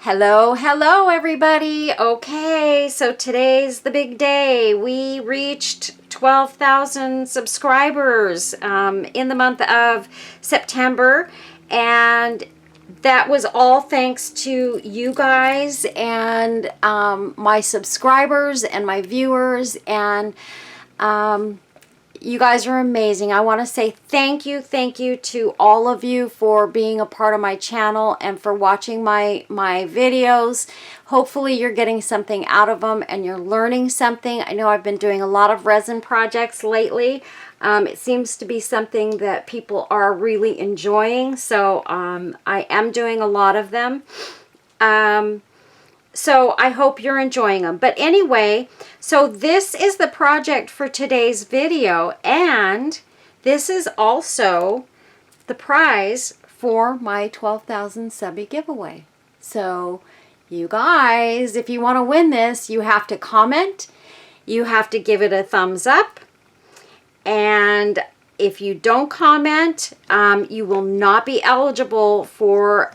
Hello everybody. Okay, so today's the big day. We reached 12,000 subscribers in the month of September, and that was all thanks to you guys and my subscribers and my viewers, and you guys are amazing. I want to say thank you to all of you for being a part of my channel and for watching my videos. Hopefully you're getting something out of them and you're learning something. I know I've been doing a lot of resin projects lately. It seems to be something that people are really enjoying, so I am doing a lot of them. So I hope you're enjoying them. But anyway, so this is the project for today's video, and this is also the prize for my 12,000 Subbie giveaway. So you guys, if you want to win this, you have to comment, you have to give it a thumbs up, and if you don't comment, you will not be eligible for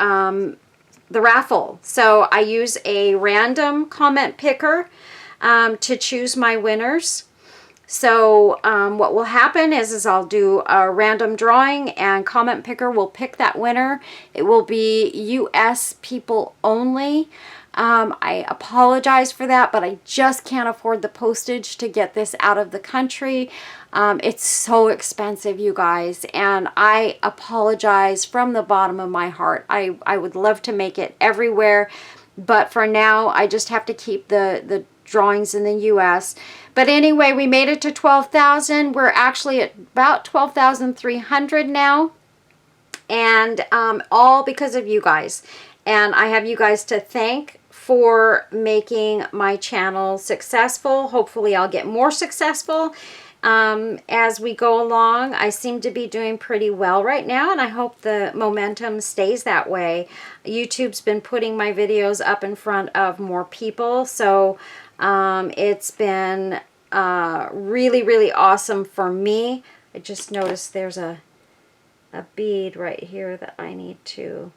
the raffle. So I use a random comment picker to choose my winners. So what will happen is I'll do a random drawing and comment picker will pick that winner. It will be US people only. I apologize for that, but I just can't afford the postage to get this out of the country. It's so expensive, you guys, and I apologize from the bottom of my heart. I would love to make it everywhere, but for now, I just have to keep the drawings in the U.S. But anyway, we made it to 12,000. We're actually at about 12,300 now, and all because of you guys. And I have you guys to thank for making my channel successful. Hopefully I'll get more successful as we go along. I seem to be doing pretty well right now, and I hope the momentum stays that way. YouTube's been putting my videos up in front of more people, so it's been really awesome for me. I just noticed there's a bead right here that I need to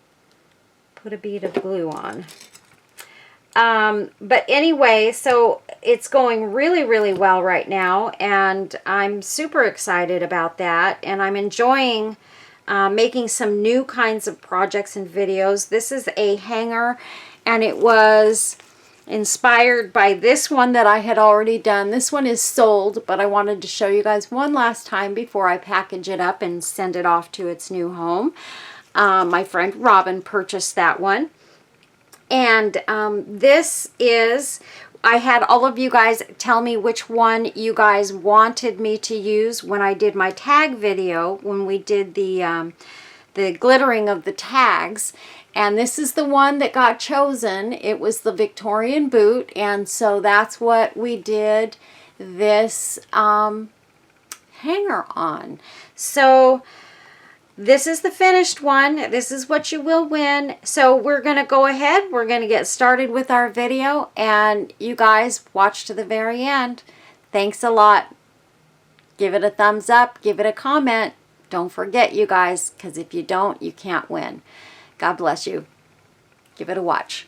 put a bead of glue on. But anyway, so it's going really well right now, and I'm super excited about that, and I'm enjoying making some new kinds of projects and videos. This is a hanger, and it was inspired by this one that I had already done. This one is sold, but I wanted to show you guys one last time before I package it up and send it off to its new home. My friend Robin purchased that one. And this is, I had all of you guys tell me which one you guys wanted me to use when I did my tag video, when we did the glittering of the tags. And this is the one that got chosen. It was the Victorian boot, and so that's what we did this hanger on. So this is the finished one. This is what you will win. So we're going to go ahead. We're going to get started with our video, and you guys watch to the very end. Thanks a lot. Give it a thumbs up. Give it a comment. Don't forget, you guys, because if you don't, you can't win. God bless you. Give it a watch.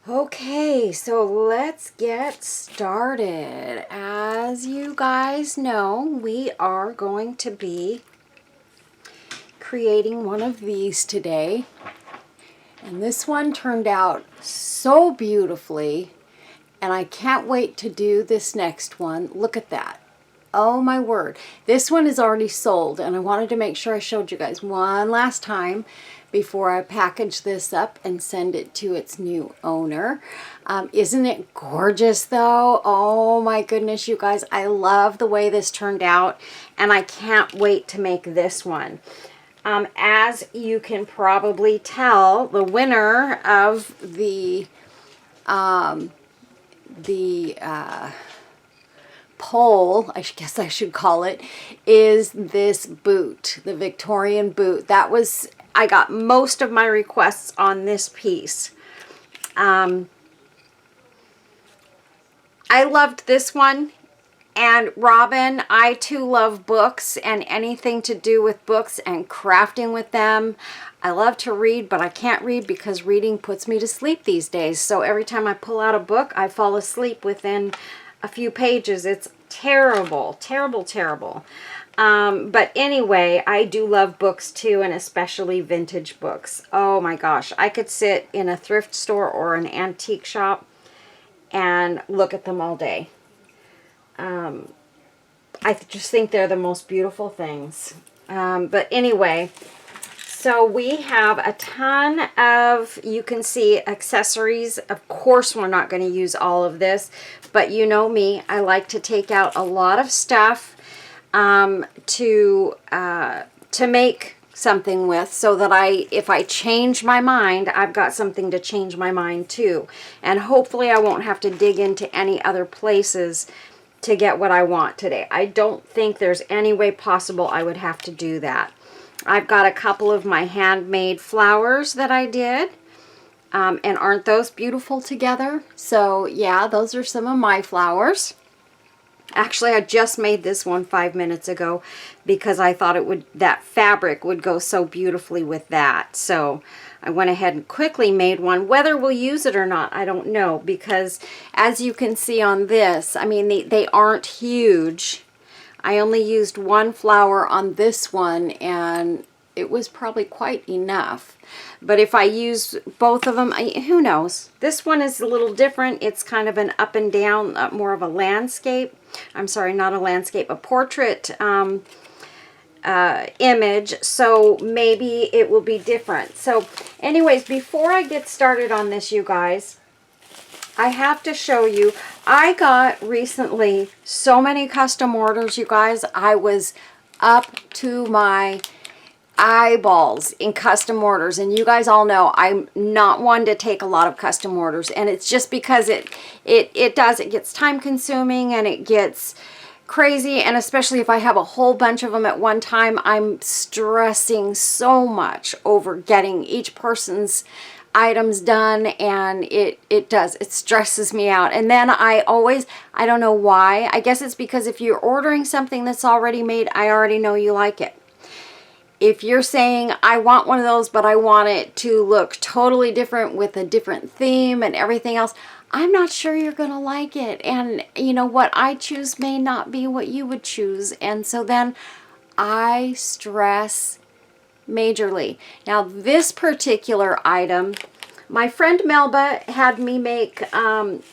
Okay, so let's get started. As you guys know, we are going to be creating one of these today. And this one turned out so beautifully, and I can't wait to do this next one. Look at that. Oh my word. This one is already sold, and I wanted to make sure I showed you guys one last time before I package this up and send it to its new owner. Isn't it gorgeous though? Oh my goodness, you guys. I love the way this turned out, and I can't wait to make this one. As you can probably tell, the winner of the poll, I guess I should call it, is this boot, the Victorian boot. That was, I got most of my requests on this piece. I loved this one. And Robin, I too love books and anything to do with books and crafting with them. I love to read, but I can't read because reading puts me to sleep these days. So every time I pull out a book, I fall asleep within a few pages. It's terrible, terrible, terrible. But anyway, I do love books too, and especially vintage books. Oh my gosh, I could sit in a thrift store or an antique shop and look at them all day. I just think they're the most beautiful things. But anyway, so we have a ton of, you can see, accessories. Of course, we're not going to use all of this, but you know me, I like to take out a lot of stuff to make something with, so that if I change my mind, I've got something to change my mind too. And hopefully I won't have to dig into any other places to get what I want today. I don't think there's any way possible I would have to do that. I've got a couple of my handmade flowers that I did. And aren't those beautiful together? So yeah, those are some of my flowers. Actually, I just made this one 5 minutes ago because I thought that fabric would go so beautifully with that. So I went ahead and quickly made one. Whether we'll use it or not, I don't know, because as you can see on this, I mean, they aren't huge. I only used one flower on this one, and it was probably quite enough. But if I use both of them, who knows? This one is a little different. It's kind of an up and down, more of a landscape. I'm sorry, not a landscape, a portrait image. So maybe it will be different. So anyways, before I get started on this, you guys, I have to show you, I got recently so many custom orders, you guys. I was up to my eyeballs in custom orders, and you guys all know I'm not one to take a lot of custom orders, and it's just because it gets time consuming and it gets crazy, and especially if I have a whole bunch of them at one time, I'm stressing so much over getting each person's items done, and it stresses me out. And then I don't know why, I guess it's because if you're ordering something that's already made, I already know you like it. If you're saying, I want one of those, but I want it to look totally different with a different theme and everything else, I'm not sure you're going to like it. And you know, what I choose may not be what you would choose. And so then I stress majorly. Now, this particular item, my friend Melba had me make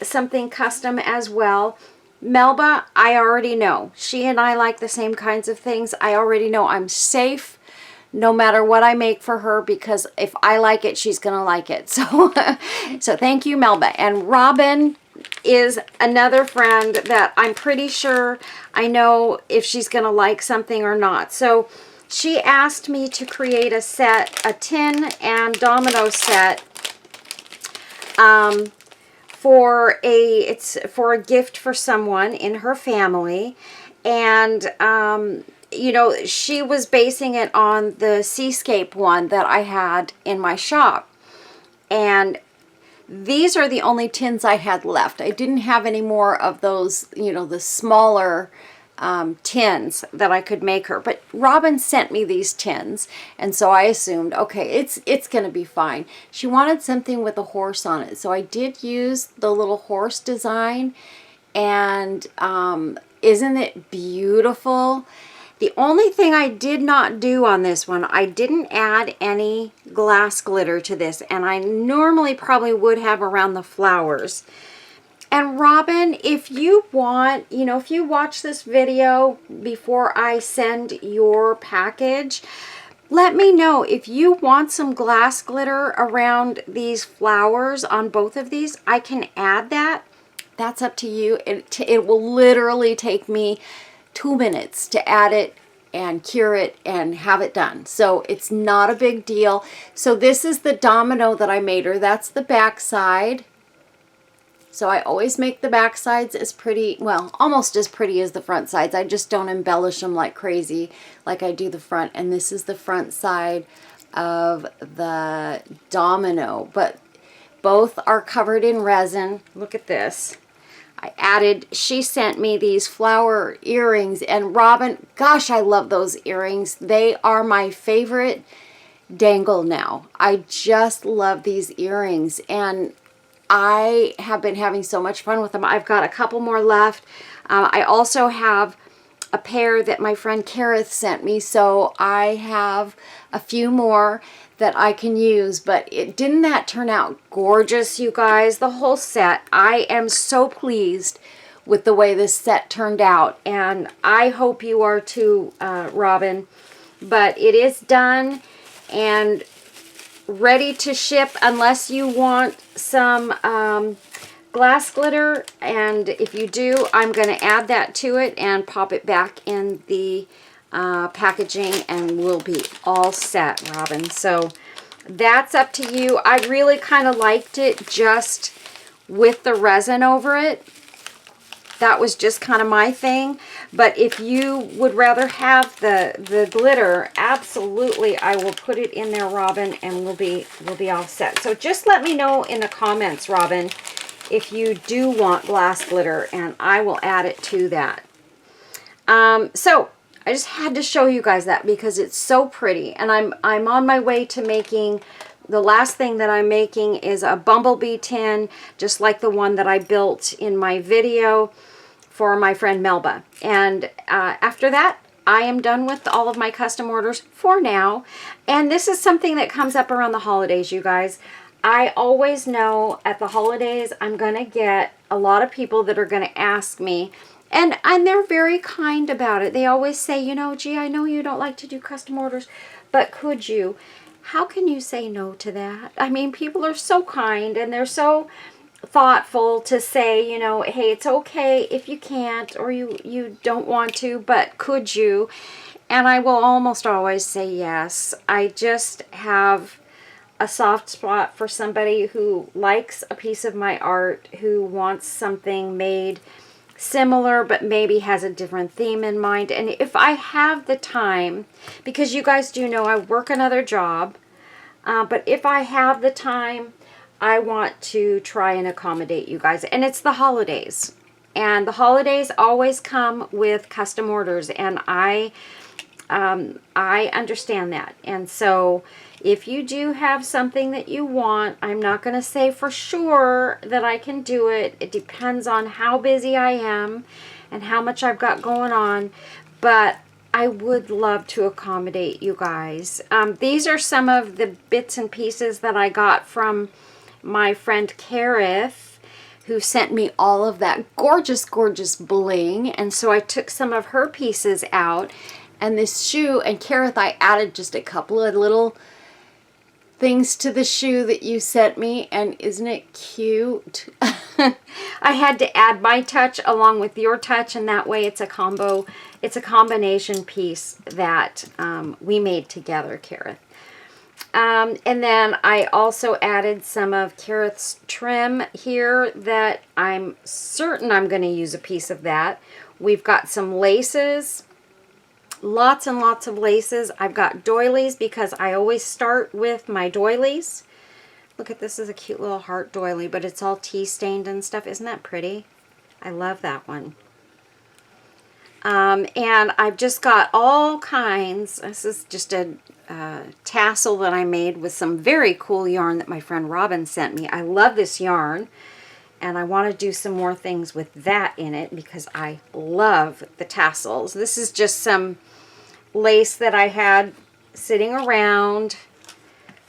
something custom as well. Melba, I already know. She and I like the same kinds of things. I already know I'm safe no matter what I make for her, because if I like it, she's going to like it. So, so thank you, Melba. And Robin is another friend that I'm pretty sure I know if she's going to like something or not. So she asked me to create a set, a tin and domino set, for a gift for someone in her family. And you know, she was basing it on the seascape one that I had in my shop. And these are the only tins I had left. I didn't have any more of those, you know, the smaller tins that I could make her. But Robin sent me these tins, and so I assumed, okay, it's going to be fine. She wanted something with a horse on it, so I did use the little horse design. And isn't it beautiful? The only thing I did not do on this one, I didn't add any glass glitter to this, and I normally probably would have around the flowers. And Robin, if you want, you know, if you watch this video before I send your package, let me know if you want some glass glitter around these flowers on both of these. I can add that. That's up to you. It will literally take me 2 minutes to add it and cure it and have it done. So it's not a big deal. So this is the domino that I made her. That's the back side. So I always make the back sides as pretty, well, almost as pretty as the front sides. I just don't embellish them like crazy like I do the front. And this is the front side of the domino. But both are covered in resin. Look at this. she sent me these flower earrings, and Robin, gosh, I love those earrings. They are my favorite dangle now. I just love these earrings, and I have been having so much fun with them. I've got a couple more left. I also have a pair that my friend Kareth sent me, so I have a few more that I can use. But didn't that turn out gorgeous, you guys? The whole set. I am so pleased with the way this set turned out, and I hope you are too, Robin. But it is done and ready to ship, unless you want some glass glitter, and if you do, I'm going to add that to it and pop it back in the packaging, and we'll be all set, Robin. So that's up to you. I really kind of liked it just with the resin over it. That was just kind of my thing. But if you would rather have the glitter, absolutely, I will put it in there, Robin, and we'll be all set. So just let me know in the comments, Robin, if you do want glass glitter, and I will add it to that. So I just had to show you guys that because it's so pretty, and I'm on my way to making. The last thing that I'm making is a bumblebee tin, just like the one that I built in my video for my friend Melba. And after that, I am done with all of my custom orders for now. And this is something that comes up around the holidays, you guys. I always know at the holidays I'm going to get a lot of people that are going to ask me, and they're very kind about it. They always say, you know, gee, I know you don't like to do custom orders, but could you? How can you say no to that? I mean, people are so kind, and they're so thoughtful to say, you know, hey, it's okay if you can't, or you don't want to, but could you? And I will almost always say yes. I just have a soft spot for somebody who likes a piece of my art, who wants something made similar but maybe has a different theme in mind. And if I have the time, because you guys do know I work another job, but if I have the time, I want to try and accommodate you guys. And it's the holidays, and the holidays always come with custom orders, and I understand that. And so if you do have something that you want, I'm not going to say for sure that I can do it. It depends on how busy I am and how much I've got going on. But I would love to accommodate you guys. These are some of the bits and pieces that I got from my friend Kareth, who sent me all of that gorgeous, gorgeous bling. And so I took some of her pieces out. And this shoe, and Kareth, I added just a couple of little things to the shoe that you sent me, and isn't it cute? I had to add my touch along with your touch, and that way it's a combo, it's a combination piece that we made together, Kareth. And then I also added some of Kareth's trim here that I'm certain I'm going to use a piece of that. We've got some laces. Lots and lots of laces. I've got doilies because I always start with my doilies. Look at this, is a cute little heart doily, but it's all tea stained and stuff. Isn't that pretty? I love that one. And I've just got all kinds. This is just a tassel that I made with some very cool yarn that my friend Robin sent me. I love this yarn. And I want to do some more things with that in it because I love the tassels. This is just some lace that I had sitting around.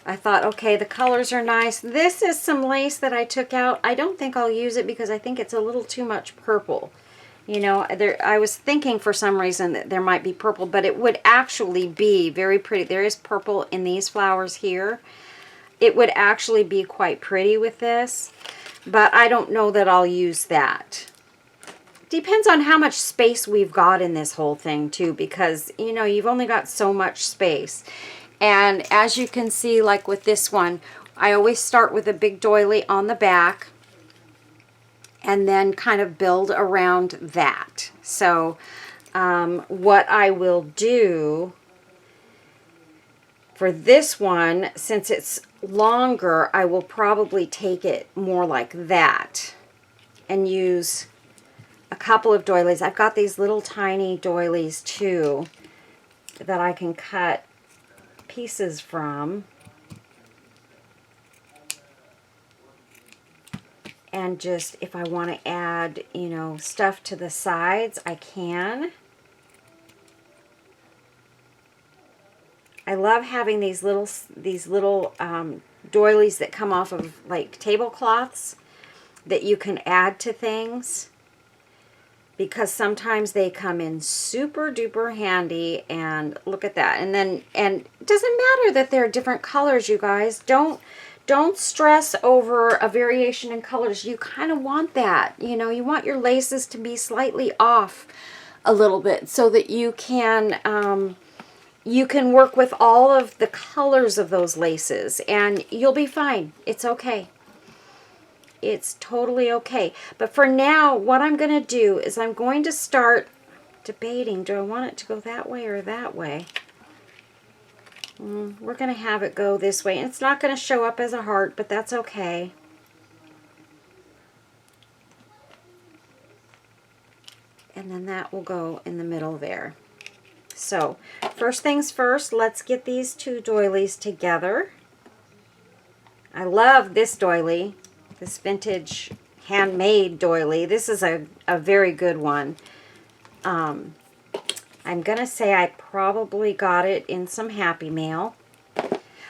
I thought, okay, the colors are nice. This is some lace that I took out. I don't think I'll use it because I think it's a little too much purple. You know, I was thinking for some reason that there might be purple, but it would actually be very pretty. There is purple in these flowers here. It would actually be quite pretty with this. But I don't know that I'll use that. Depends on how much space we've got in this whole thing too, because, you know, you've only got so much space. And as you can see, like with this one, I always start with a big doily on the back and then kind of build around that. So what I will do for this one, since it's longer, I will probably take it more like that and use a couple of doilies. I've got these little tiny doilies too that I can cut pieces from. And just, if I want to add, you know, stuff to the sides, I can. I love having these little doilies that come off of like tablecloths that you can add to things, because sometimes they come in super duper handy. And look at that. And then, and it doesn't matter that they're different colors, you guys. Don't stress over a variation in colors. You kind of want that, you know, you want your laces to be slightly off a little bit so that you can work with all of the colors of those laces and you'll be fine. It's okay. It's totally okay. But for now, what I'm going to do is I'm going to start debating, do I want it to go that way or that way? We're going to have it go this way. It's not going to show up as a heart, but that's okay. And then that will go in the middle there. So, first things first, let's get these two doilies together. I love this doily, this vintage handmade doily. This is a very good one. I'm going to say I probably got it in some Happy Mail.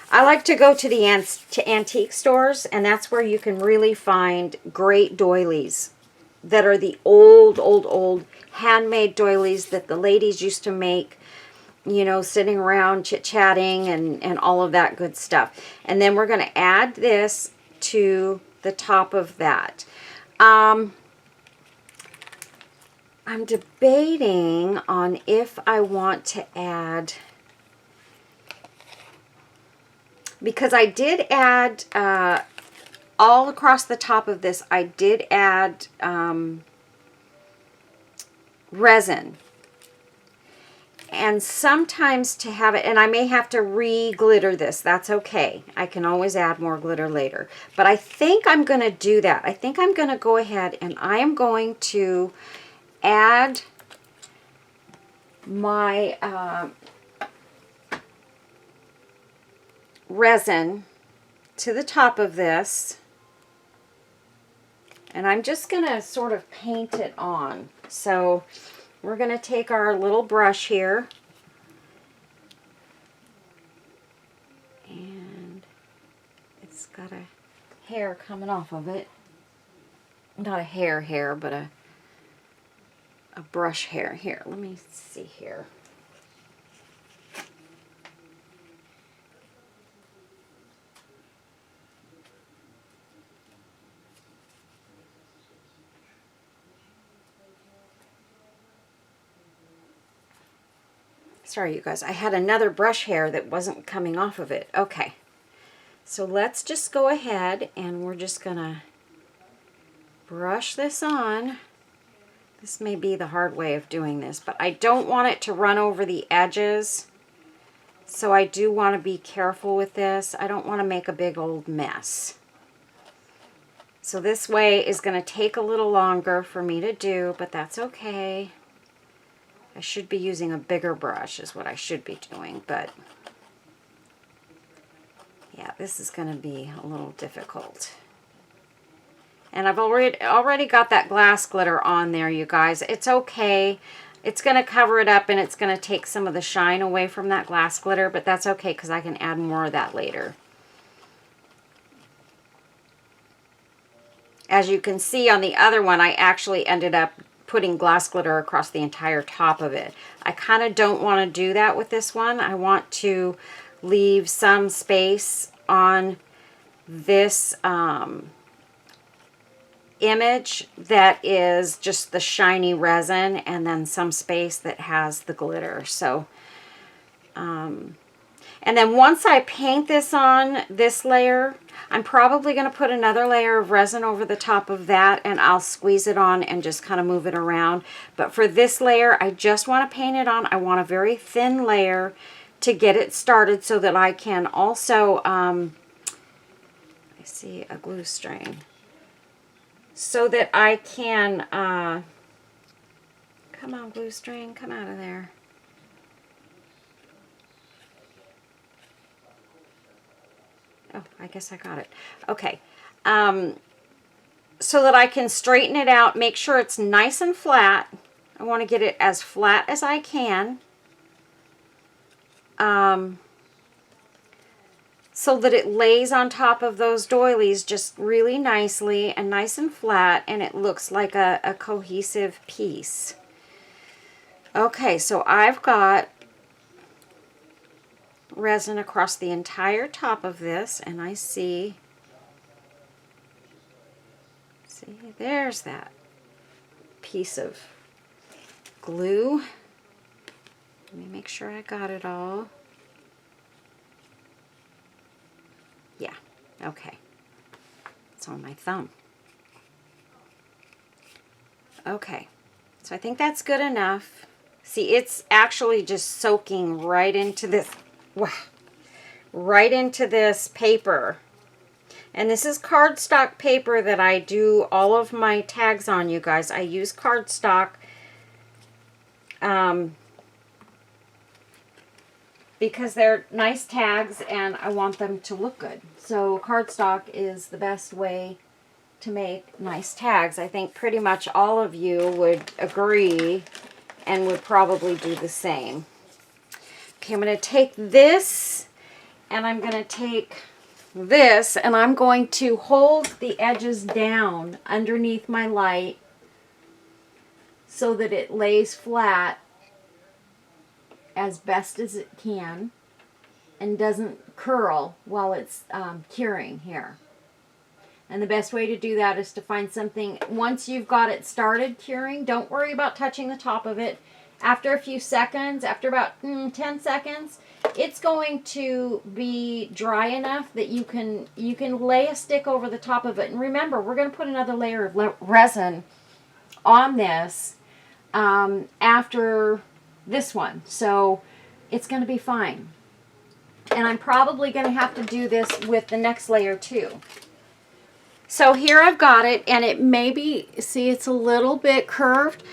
I like to go to the antique stores, and that's where you can really find great doilies that are the old handmade doilies that the ladies used to make, you know, sitting around chit-chatting and all of that good stuff. And then we're going to add this to the top of that. I'm debating on if I want to add, because I did add, all across the top of this, I did add resin. And sometimes to have it, and I may have to re-glitter this, that's okay. I can always add more glitter later. But I think I'm going to do that. I think I'm going to go ahead and I am going to add my resin to the top of this, and I'm just going to sort of paint it on. So we're going to take our little brush here, and it's got a hair coming off of it. Not a hair, but a brush hair. Here, let me see here. Sorry, you guys, I had another brush hair that wasn't coming off of it. Okay, so let's just go ahead and we're just gonna brush this on. This may be the hard way of doing this, but I don't want it to run over the edges. So I do want to be careful with this. I don't want to make a big old mess. So this way is going to take a little longer for me to do, but that's okay. I should be using a bigger brush is what I should be doing, but yeah, this is going to be a little difficult. And I've already got that glass glitter on there, you guys. It's okay. It's going to cover it up and it's going to take some of the shine away from that glass glitter, but that's okay because I can add more of that later. As you can see on the other one, I actually ended up putting glass glitter across the entire top of it. I kind of don't want to do that with this one. I want to leave some space on this image that is just the shiny resin, and then some space that has the glitter. So and then once I paint this on this layer, I'm probably going to put another layer of resin over the top of that, and I'll squeeze it on and just kind of move it around. But for this layer, I just want to paint it on. I want a very thin layer to get it started so that I can also I see a glue string, so that I can Come on, glue string, come out of there. Oh, I guess I got it. Okay. So that I can straighten it out, make sure it's nice and flat. I want to get it as flat as I can. So that it lays on top of those doilies just really nicely and nice and flat, and it looks like a cohesive piece. Okay, so I've got resin across the entire top of this, and I see, there's that piece of glue. Let me make sure I got it all. Yeah, okay. It's on my thumb. Okay, so I think that's good enough. See, it's actually just soaking right into this, wow, right into this paper. And this is cardstock paper that I do all of my tags on, you guys. I use cardstock because they're nice tags and I want them to look good. So cardstock is the best way to make nice tags. I think pretty much all of you would agree and would probably do the same. Okay, I'm going to take this and I'm going to take this and I'm going to hold the edges down underneath my light so that it lays flat as best as it can and doesn't curl while it's curing here. And the best way to do that is to find something, once you've got it started curing, don't worry about touching the top of it. After a few seconds, after about 10 seconds, it's going to be dry enough that you can lay a stick over the top of it. And remember, we're going to put another layer of resin on this after this one. So it's going to be fine. And I'm probably going to have to do this with the next layer too. So here I've got it, and it may be, see, it's a little bit curved.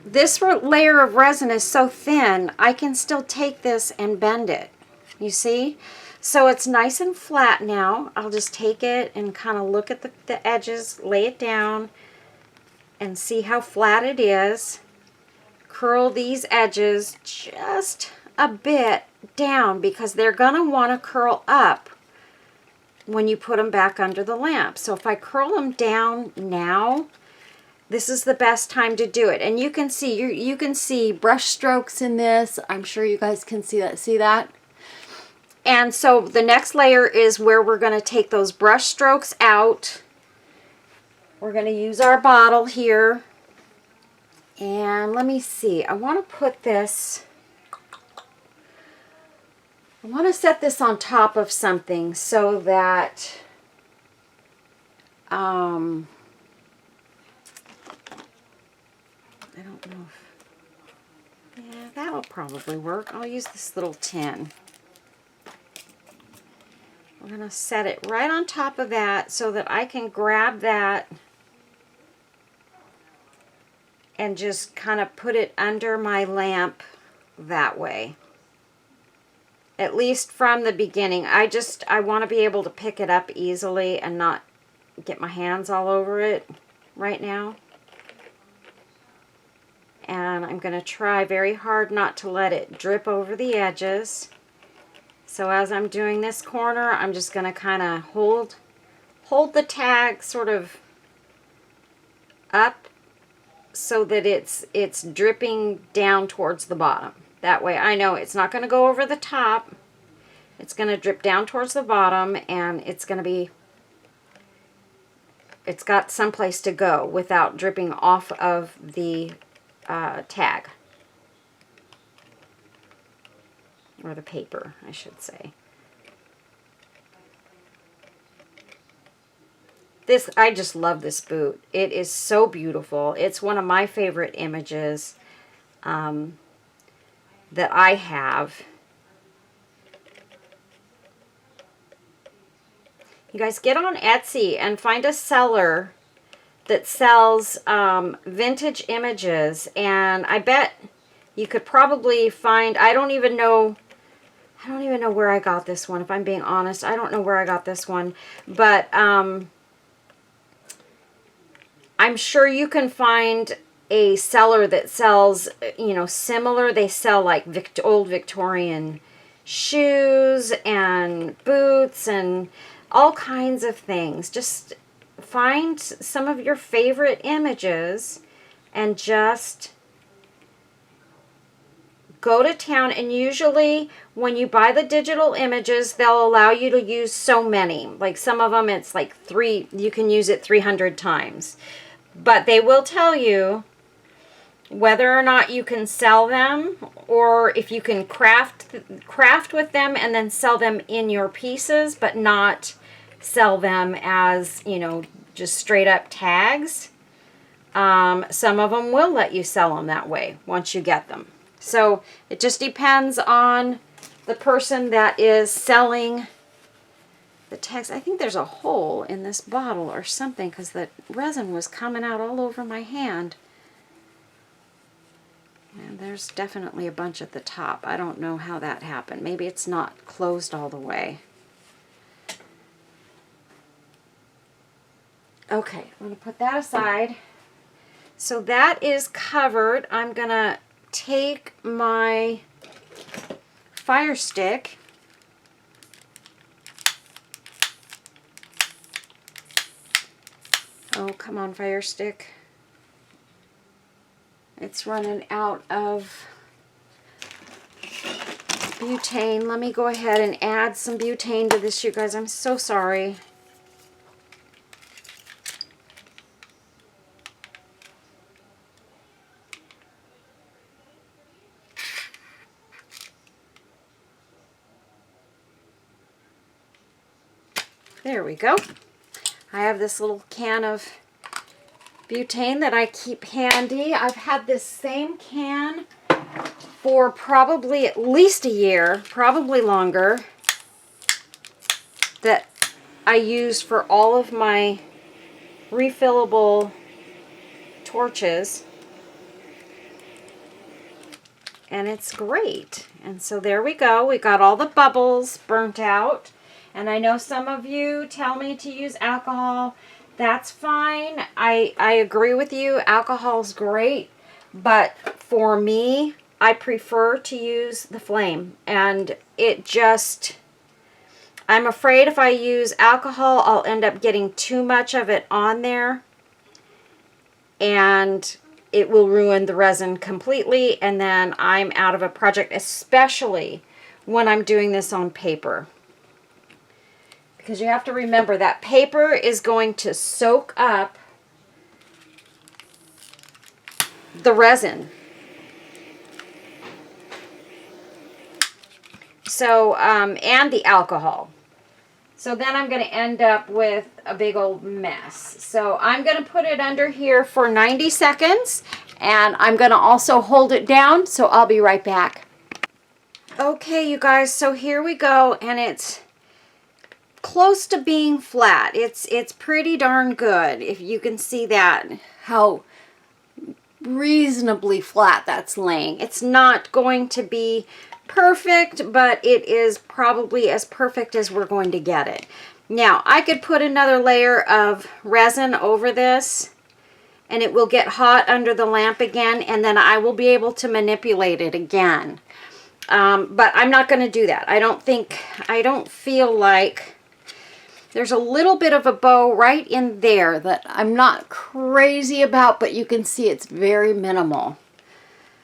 This layer of resin is so thin, I can still take this and bend it. You see? So it's nice and flat now. I'll just take it and kind of look at the edges, lay it down, and see how flat it is. Curl these edges just a bit down because they're going to want to curl up when you put them back under the lamp. So if I curl them down now, this is the best time to do it. And you can see, you can see brush strokes in this. I'm sure you guys can see that. See that? And so the next layer is where we're going to take those brush strokes out. We're going to use our bottle here. And let me see. I want to put this, I want to set this on top of something so that I don't know if, yeah, that'll probably work. I'll use this little tin. We're going to set it right on top of that so that I can grab that and just kind of put it under my lamp that way. At least from the beginning. I want to be able to pick it up easily and not get my hands all over it right now. And I'm going to try very hard not to let it drip over the edges. So as I'm doing this corner, I'm just going to kind of hold the tag sort of up so that it's dripping down towards the bottom. That way I know it's not going to go over the top. It's going to drip down towards the bottom, and it's got someplace to go without dripping off of the tag. Or the paper, I should say. I just love this boot. It is so beautiful. It's one of my favorite images that I have. You guys get on Etsy and find a seller that sells vintage images, and I bet you could probably find, I don't even know where I got this one, if I'm being honest. I don't know where I got this one, but I'm sure you can find a seller that sells, you know, similar. They sell like old Victorian shoes and boots and all kinds of things. Just find some of your favorite images and just go to town. And usually when you buy the digital images, they'll allow you to use so many. Like some of them, it's like you can use it 300 times. But they will tell you whether or not you can sell them, or if you can craft with them and then sell them in your pieces, but not sell them as, you know, just straight up tags. Some of them will let you sell them that way once you get them. So it just depends on the person that is selling the tags. I think there's a hole in this bottle or something because the resin was coming out all over my hand. And there's definitely a bunch at the top. I don't know how that happened. Maybe it's not closed all the way. Okay, I'm going to put that aside. So that is covered. I'm going to take my fire stick Oh, come on, fire stick. It's running out of butane. Let me go ahead and add some butane to this, you guys. I'm so sorry. There we go. I have this little can of butane that I keep handy. I've had this same can for probably at least a year, probably longer, that I use for all of my refillable torches. And it's great. And so there we go. We got all the bubbles burnt out. And I know some of you tell me to use alcohol. That's fine. I agree with you. Alcohol's great. But for me, I prefer to use the flame. And it just, I'm afraid if I use alcohol, I'll end up getting too much of it on there. And it will ruin the resin completely. And then I'm out of a project, especially when I'm doing this on paper. Because you have to remember that paper is going to soak up the resin. So, and the alcohol. So then I'm going to end up with a big old mess. So I'm going to put it under here for 90 seconds. And I'm going to also hold it down. So I'll be right back. Okay, you guys. So here we go. And it's close to being flat. It's pretty darn good. If you can see that, how reasonably flat that's laying. It's not going to be perfect, but it is probably as perfect as we're going to get it. Now, I could put another layer of resin over this, and it will get hot under the lamp again, and then I will be able to manipulate it again. But I'm not going to do that. I don't feel like. There's a little bit of a bow right in there that I'm not crazy about, but you can see it's very minimal.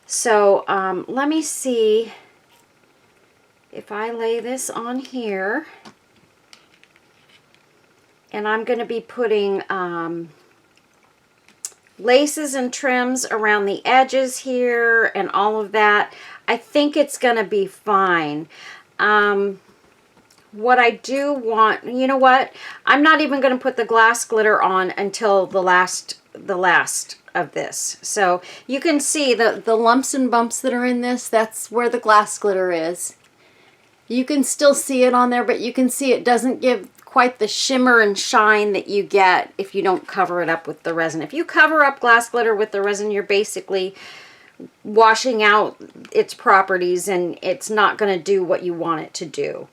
So let me see if I lay this on here. And I'm going to be putting laces and trims around the edges here and all of that. I think it's going to be fine. What I do want, you know what? I'm not even going to put the glass glitter on until the last of this. So you can see the lumps and bumps that are in this. That's where the glass glitter is. You can still see it on there, but you can see it doesn't give quite the shimmer and shine that you get if you don't cover it up with the resin. If you cover up glass glitter with the resin, you're basically washing out its properties and it's not going to do what you want it to do.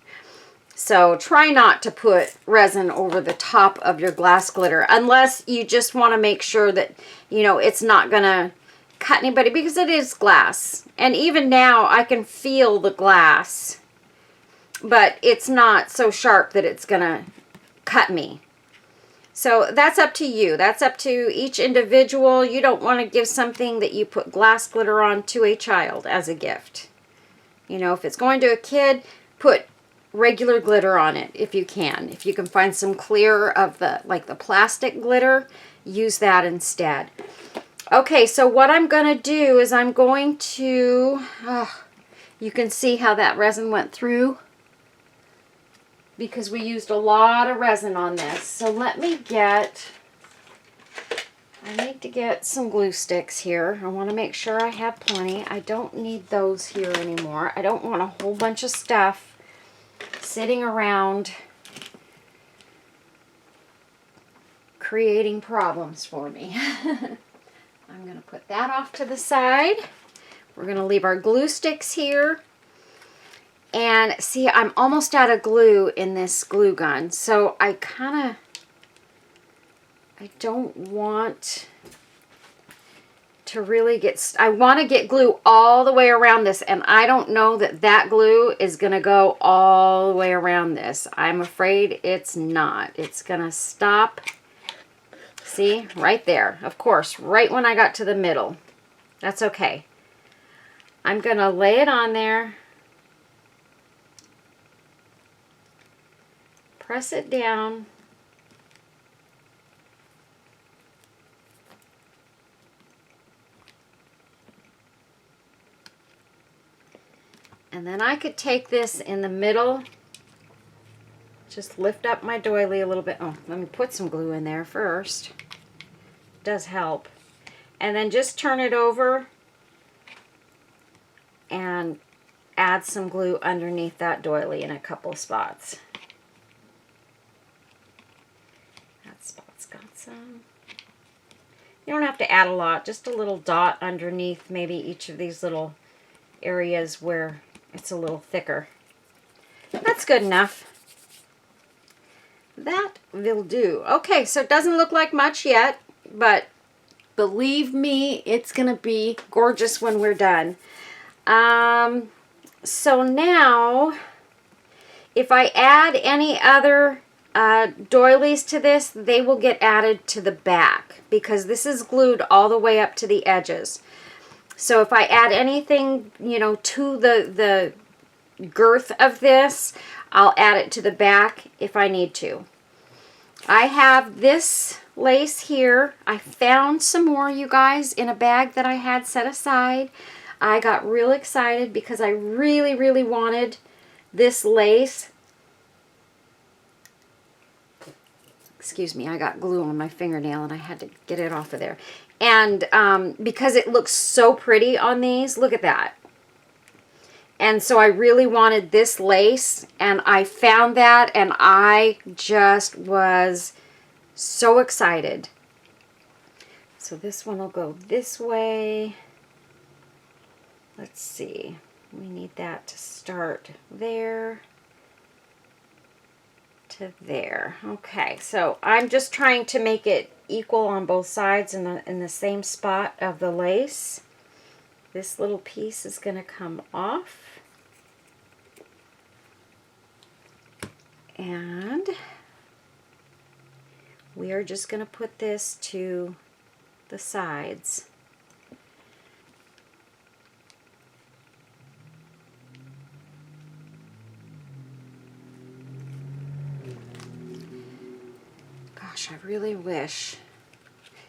So try not to put resin over the top of your glass glitter unless you just want to make sure that, you know, it's not going to cut anybody, because it is glass. And even now I can feel the glass, but it's not so sharp that it's going to cut me. So that's up to you. That's up to each individual. You don't want to give something that you put glass glitter on to a child as a gift. You know, if it's going to a kid, put regular glitter on it if you can. If you can find some clear of the, like the plastic glitter, use that instead. Okay, so what I'm going to do is I'm going to, you can see how that resin went through because we used a lot of resin on this. So let me get, I need to get some glue sticks here. I want to make sure I have plenty. I don't need those here anymore. I don't want a whole bunch of stuff sitting around creating problems for me. I'm going to put that off to the side. We're going to leave our glue sticks here. And see, I'm almost out of glue in this glue gun. So I don't want to really get, I want to get glue all the way around this, and I don't know that that glue is going to go all the way around this. I'm afraid it's not. It's going to stop, see, right there. Of course, right when I got to the middle. That's okay. I'm going to lay it on there, press it down, and then I could take this in the middle, just lift up my doily a little bit. Oh, let me put some glue in there first. It does help. And then just turn it over and add some glue underneath that doily in a couple spots. That spot's got some. You don't have to add a lot, just a little dot underneath maybe each of these little areas where it's a little thicker. That's good enough. That will do. Okay, so it doesn't look like much yet, but believe me, it's going to be gorgeous when we're done. So now, if I add any other doilies to this, they will get added to the back because this is glued all the way up to the edges. So if I add anything, you know, to the girth of this, I'll add it to the back if I need to. I have this lace here. I found some more, you guys, in a bag that I had set aside. I got real excited because I really, really wanted this lace. Excuse me, I got glue on my fingernail and I had to get it off of there. And because it looks so pretty on these, look at that. And so I really wanted this lace, and I found that, and I just was so excited. So this one will go this way. Let's see. We need that to start there to there. Okay, so I'm just trying to make it equal on both sides in the same spot of the lace. This little piece is going to come off. And we are just going to put this to the sides. Gosh, I really wish.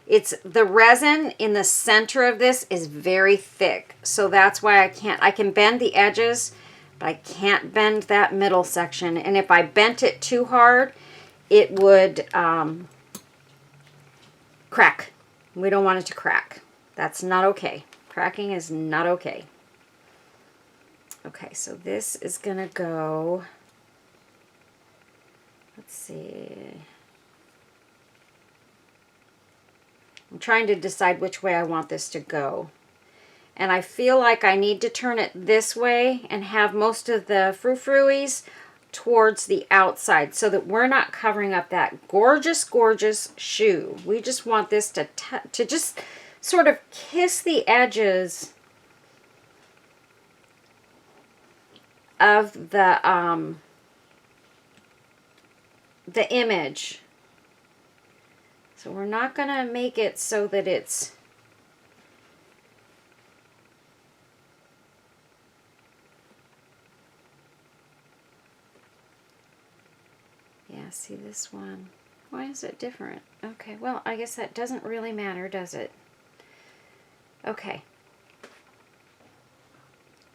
It's the resin in the center of this is very thick, so that's why I can bend the edges, but I can't bend that middle section. And if I bent it too hard, it would crack. We don't want it to crack. That's not okay. Cracking is not okay. Okay, so this is gonna go let's see. I'm trying to decide which way I want this to go. And I feel like I need to turn it this way and have most of the frou-frouies towards the outside so that we're not covering up that gorgeous, gorgeous shoe. We just want this to just sort of kiss the edges of the image. So we're not going to make it so that it's see this one. Why is it different? Okay, well, I guess that doesn't really matter, does it? Okay.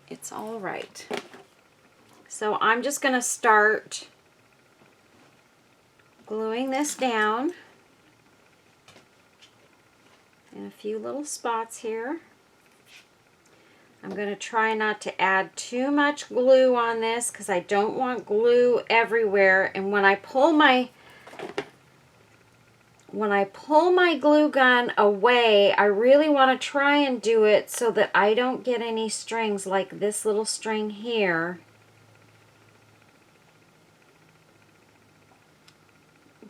It's all right. So I'm just going to start gluing this down in a few little spots here. I'm going to try not to add too much glue on this because I don't want glue everywhere. And when I pull my glue gun away, I really want to try and do it so that I don't get any strings like this little string here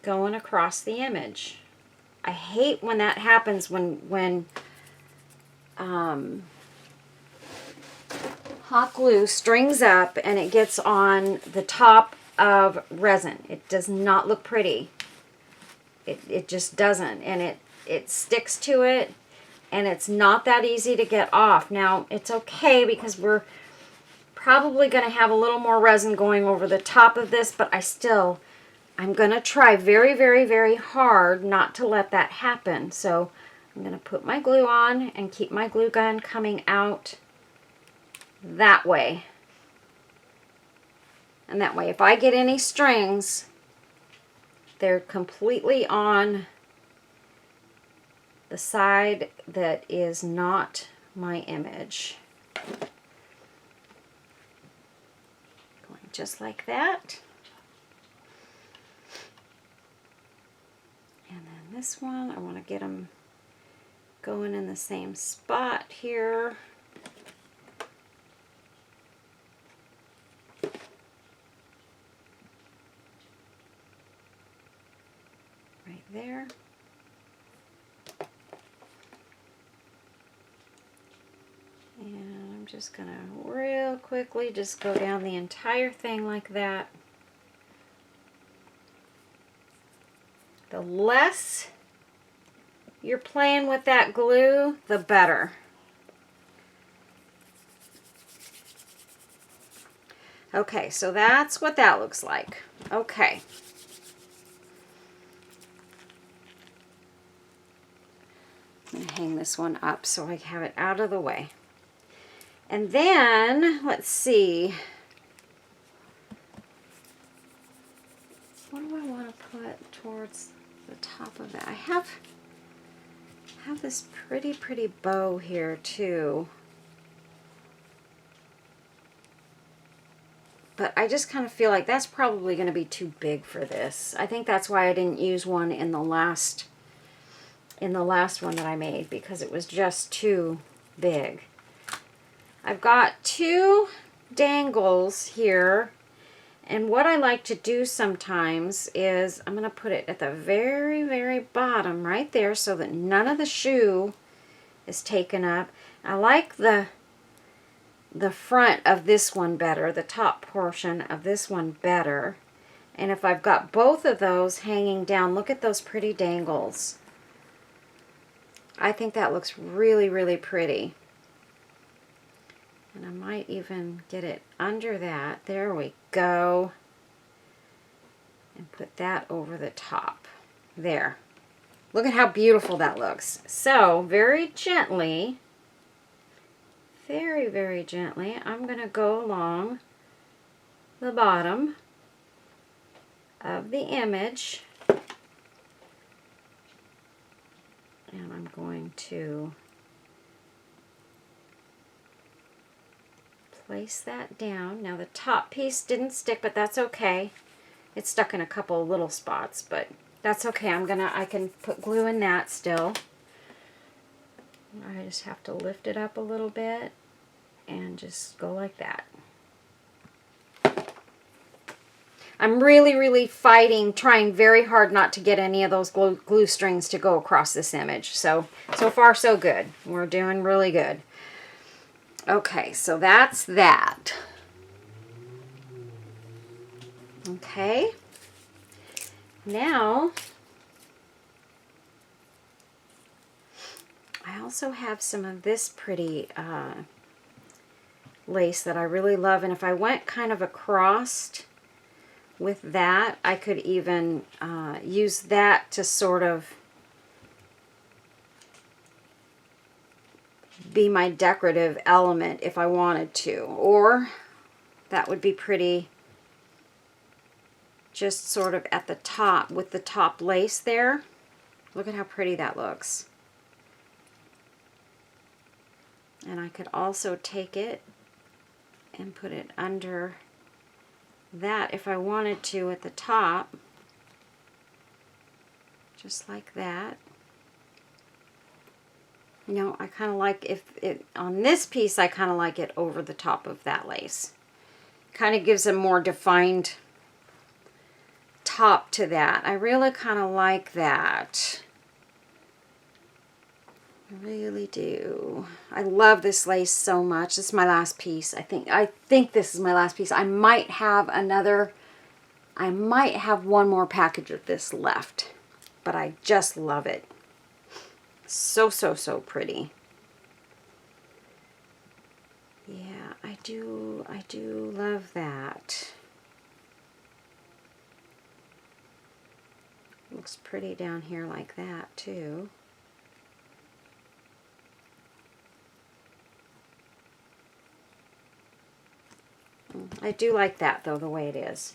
going across the image. I hate when that happens when hot glue strings up and it gets on the top of resin. It does not look pretty. It just doesn't, and it sticks to it, and it's not that easy to get off. Now, it's okay because we're probably going to have a little more resin going over the top of this, but I'm going to try very, very, very hard not to let that happen. So I'm going to put my glue on and keep my glue gun coming out that way. And that way, if I get any strings, they're completely on the side that is not my image. Going just like that. And then this one, I want to get them going in the same spot here. Right there. And I'm just going to real quickly just go down the entire thing like that. The less you're playing with that glue, the better. Okay, so that's what that looks like. Okay. I'm going to hang this one up so I have it out of the way. And then, let's see. What do I want to put towards the top of it? I have this pretty bow here too. But I just kind of feel like that's probably going to be too big for this. I think that's why I didn't use one in the last one that I made, because it was just too big. I've got 2 dangles here, and what I like to do sometimes is I'm going to put it at the very, very bottom right there so that none of the shoe is taken up. I like the front of this one better, the top portion of this one better. And if I've got both of those hanging down, look at those pretty dangles. I think that looks really, really pretty. And I might even get it under that. There we go. And put that over the top. There. Look at how beautiful that looks. So, very gently, very, very gently, I'm going to go along the bottom of the image. And I'm going to place that down. Now the top piece didn't stick, but that's okay. It's stuck in a couple of little spots, but that's okay. I can put glue in that still. I just have to lift it up a little bit and just go like that. I'm really fighting, trying very hard not to get any of those glue strings to go across this image. So far so good. We're doing really good. Okay, so that's that. Okay. Now, I also have some of this pretty lace that I really love, and if I went kind of across with that, I could even use that to sort of be my decorative element if I wanted to, or that would be pretty just sort of at the top with the top lace there. Look at how pretty that looks. And I could also take it and put it under that if I wanted to at the top, just like that. You know, I kind of like on this piece, I kind of like it over the top of that lace. Kind of gives a more defined top to that. I really kind of like that. I really do. I love this lace so much. This is my last piece. I think this is my last piece. I might have one more package of this left, but I just love it. So pretty. Yeah, I do love that. Looks pretty down here like that too. I do like that though, the way it is.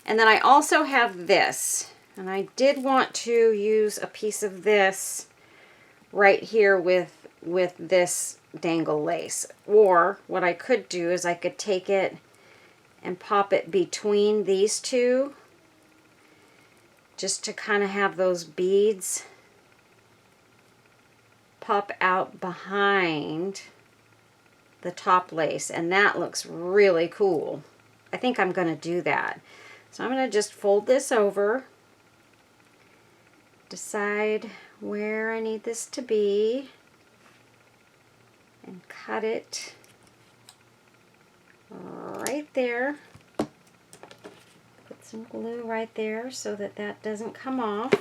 And then I also have this, and I did want to use a piece of this right here with this dangle lace. Or what I could do is I could take it and pop it between these two, just to kind of have those beads pop out behind the top lace, and that looks really cool. I think I'm going to do that. So I'm going to just fold this over, decide where I need this to be, and cut it right there. Put some glue right there so that that doesn't come off.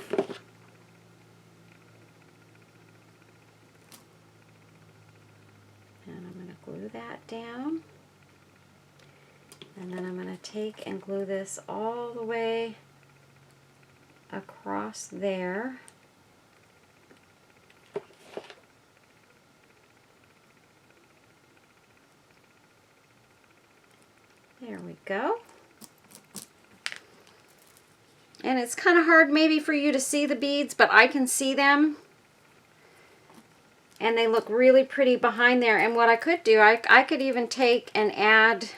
And I'm going to glue that down. And then I'm going to take and glue this all the way across there. There we go. And it's kind of hard maybe for you to see the beads, but I can see them. And they look really pretty behind there. And what I could do, I could even take and add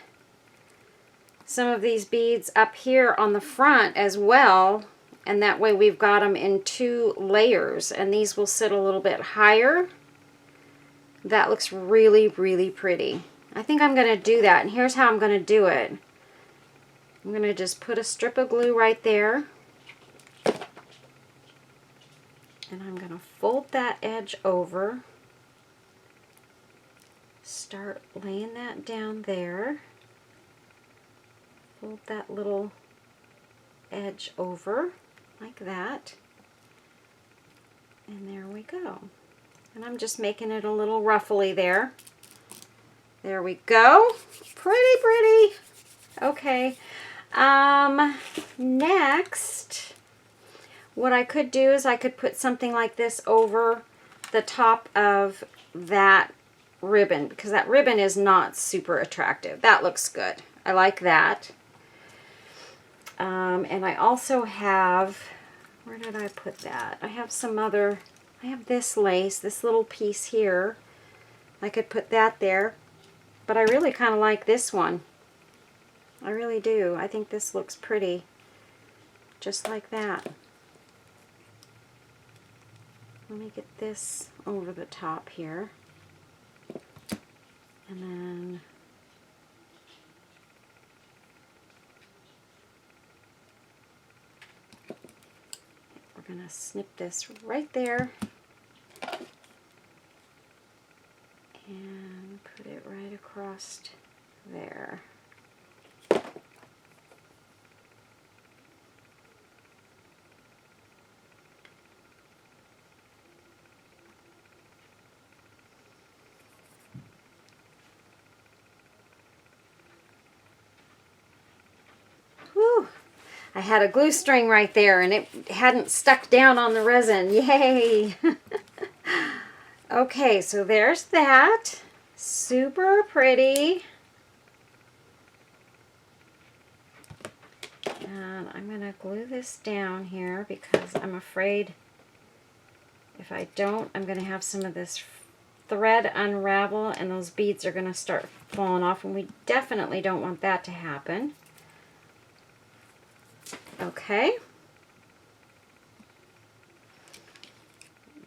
some of these beads up here on the front as well. And that way we've got them in 2 layers. And these will sit a little bit higher. That looks really pretty. I think I'm going to do that. And here's how I'm going to do it. I'm going to just put a strip of glue right there. And I'm going to fold that edge over. Start laying that down there. Fold that little edge over like that. And there we go. And I'm just making it a little ruffly there. There we go. Pretty. Okay. Next, what I could do is I could put something like this over the top of that ribbon, because that ribbon is not super attractive. That looks good. I like that. And I also have, where did I put that? I have this lace, this little piece here. I could put that there, but I really kind of like this one. I really do. I think this looks pretty. just like that. Let me get this over the top here. And then we're going to snip this right there and put it right across there. Whew. I had a glue string right there and it hadn't stuck down on the resin. Yay! Okay, so there's that. Super pretty. And I'm going to glue this down here because I'm afraid if I don't, I'm going to have some of this thread unravel and those beads are going to start falling off, and we definitely don't want that to happen. Okay.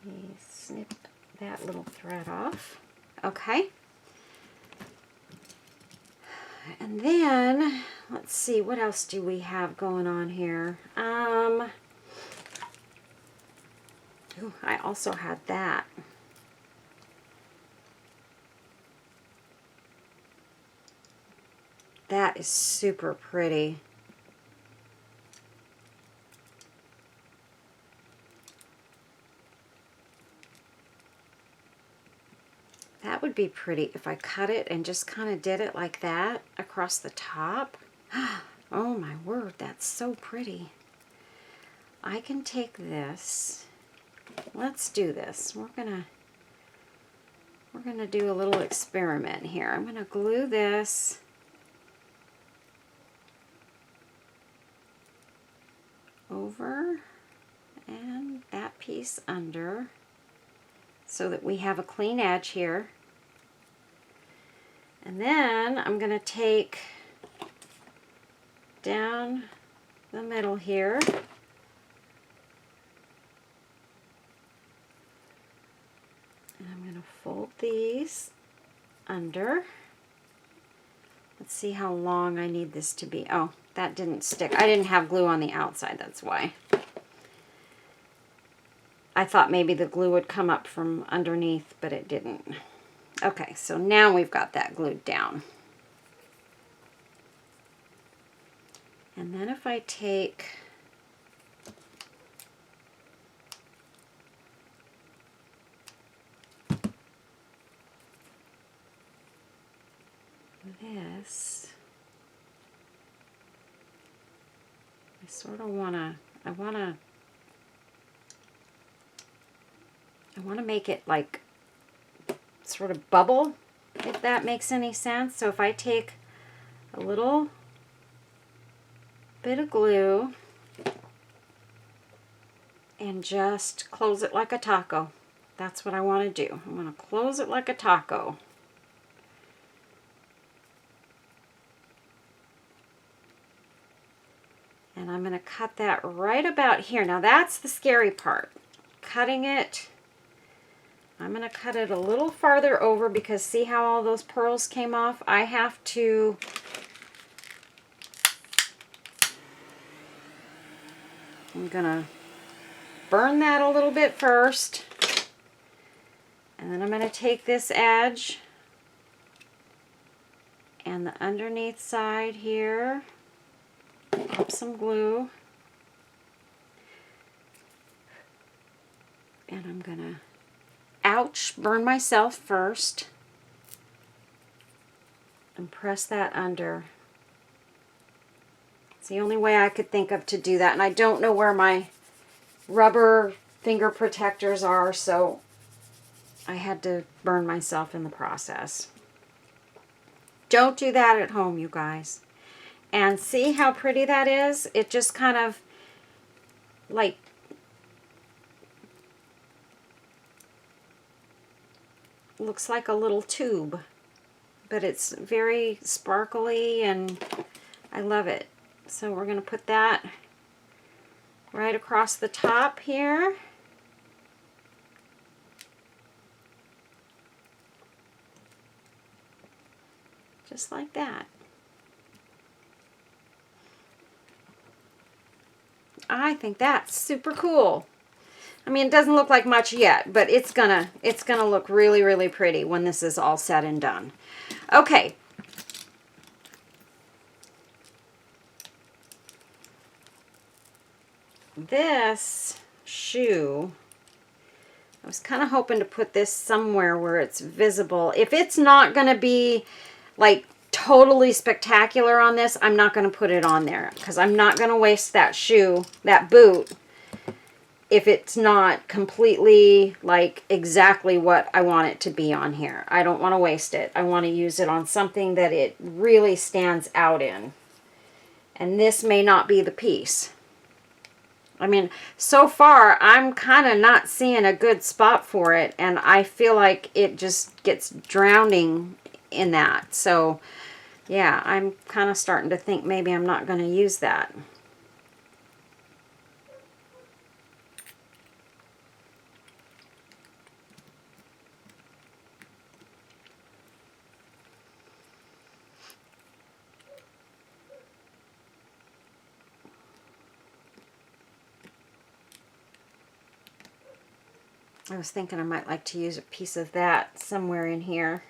Let me snip that little thread off. Okay. And then, let's see, what else do we have going on here? Ooh, I also had that. That is super pretty. That would be pretty if I cut it and just kind of did it like that across the top. Oh my word, that's so pretty. I can take this. Let's do this. We're gonna do a little experiment here. I'm gonna glue this over and that piece under so that we have a clean edge here. And then I'm going to take down the middle here and I'm going to fold these under. Let's see how long I need this to be. Oh, that didn't stick. I didn't have glue on the outside, that's why. I thought maybe the glue would come up from underneath, but it didn't. Okay, so now we've got that glued down. And then if I take this, I sort of want to make it like sort of bubble, if that makes any sense. So if I take a little bit of glue and just close it like a taco, that's what I want to do. I'm going to close it like a taco. And I'm going to cut that right about here. Now that's the scary part. Cutting it, I'm going to cut it a little farther over because see how all those pearls came off? I have to I'm going to burn that a little bit first. And then I'm going to take this edge and the underneath side here, pop some glue, and I'm going to, ouch, burn myself first, and press that under. It's the only way I could think of to do that, and I don't know where my rubber finger protectors are, so I had to burn myself in the process. Don't do that at home, you guys. And see how pretty that is? It just kind of like looks like a little tube, but it's very sparkly and I love it. So we're going to put that right across the top here. Just like that. I think that's super cool. I mean, it doesn't look like much yet, but it's gonna look really, really pretty when this is all said and done. Okay. This shoe, I was kind of hoping to put this somewhere where it's visible. If it's not going to be like totally spectacular on this, I'm not going to put it on there because I'm not going to waste that shoe, that boot, if it's not completely like exactly what I want it to be on here. I don't want to waste it. I want to use it on something that it really stands out in. And this may not be the piece. I mean, so far, I'm kind of not seeing a good spot for it, and I feel like it just gets drowning in that. So, yeah, I'm kind of starting to think maybe I'm not going to use that. I was thinking I might like to use a piece of that somewhere in here.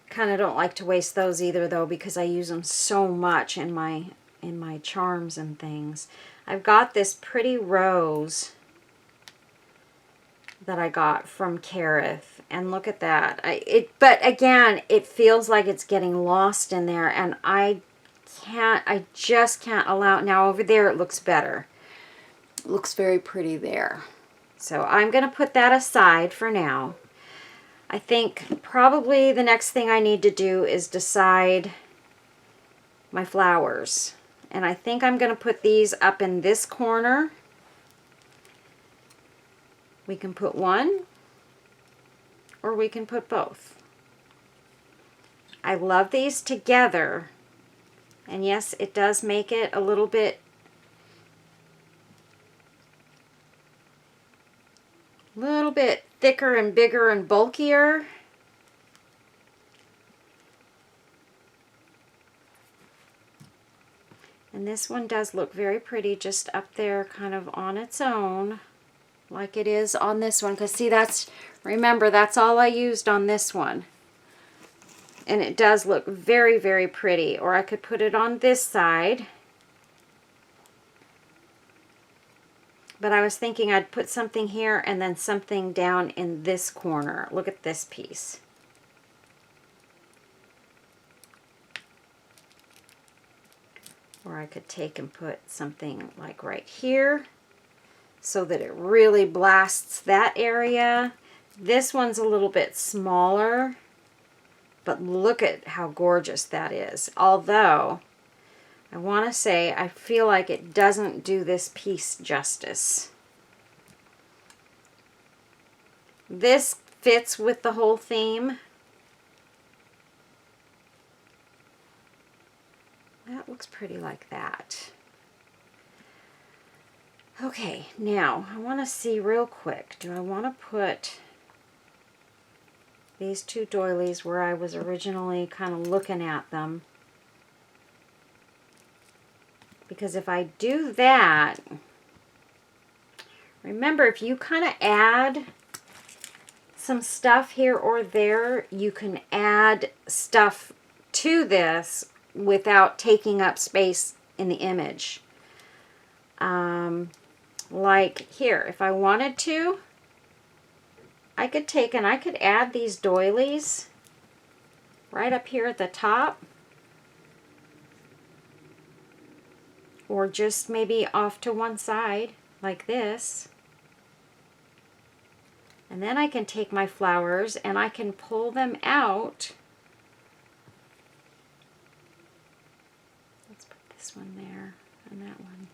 Kind of don't like to waste those either though, because I use them so much in my charms and things. I've got this pretty rose that I got from Kareth, and look at that. But again, it feels like it's getting lost in there, and I just can't allow it. Now over there it looks better. It looks very pretty there. So I'm going to put that aside for now. I think probably the next thing I need to do is decide my flowers. And I think I'm going to put these up in this corner. We can put one, or we can put both. I love these together. And yes, it does make it a little bit thicker and bigger and bulkier. And this one does look very pretty just up there kind of on its own, like it is on this one. Because see, remember, that's all I used on this one. And it does look very, very pretty. Or I could put it on this side. But I was thinking I'd put something here and then something down in this corner. Look at this piece. Or I could take and put something like right here so that it really blasts that area. This one's a little bit smaller, but look at how gorgeous that is. Although, I want to say, I feel like it doesn't do this piece justice. This fits with the whole theme. That looks pretty like that. Okay, now I want to see real quick. Do I want to put these two doilies where I was originally kind of looking at them? Because if I do that, remember, if you kind of add some stuff here or there, you can add stuff to this without taking up space in the image. Like here, if I wanted to, I could take and I could add these doilies right up here at the top. Or just maybe off to one side, like this. And then I can take my flowers and I can pull them out. Let's put this one there and that one.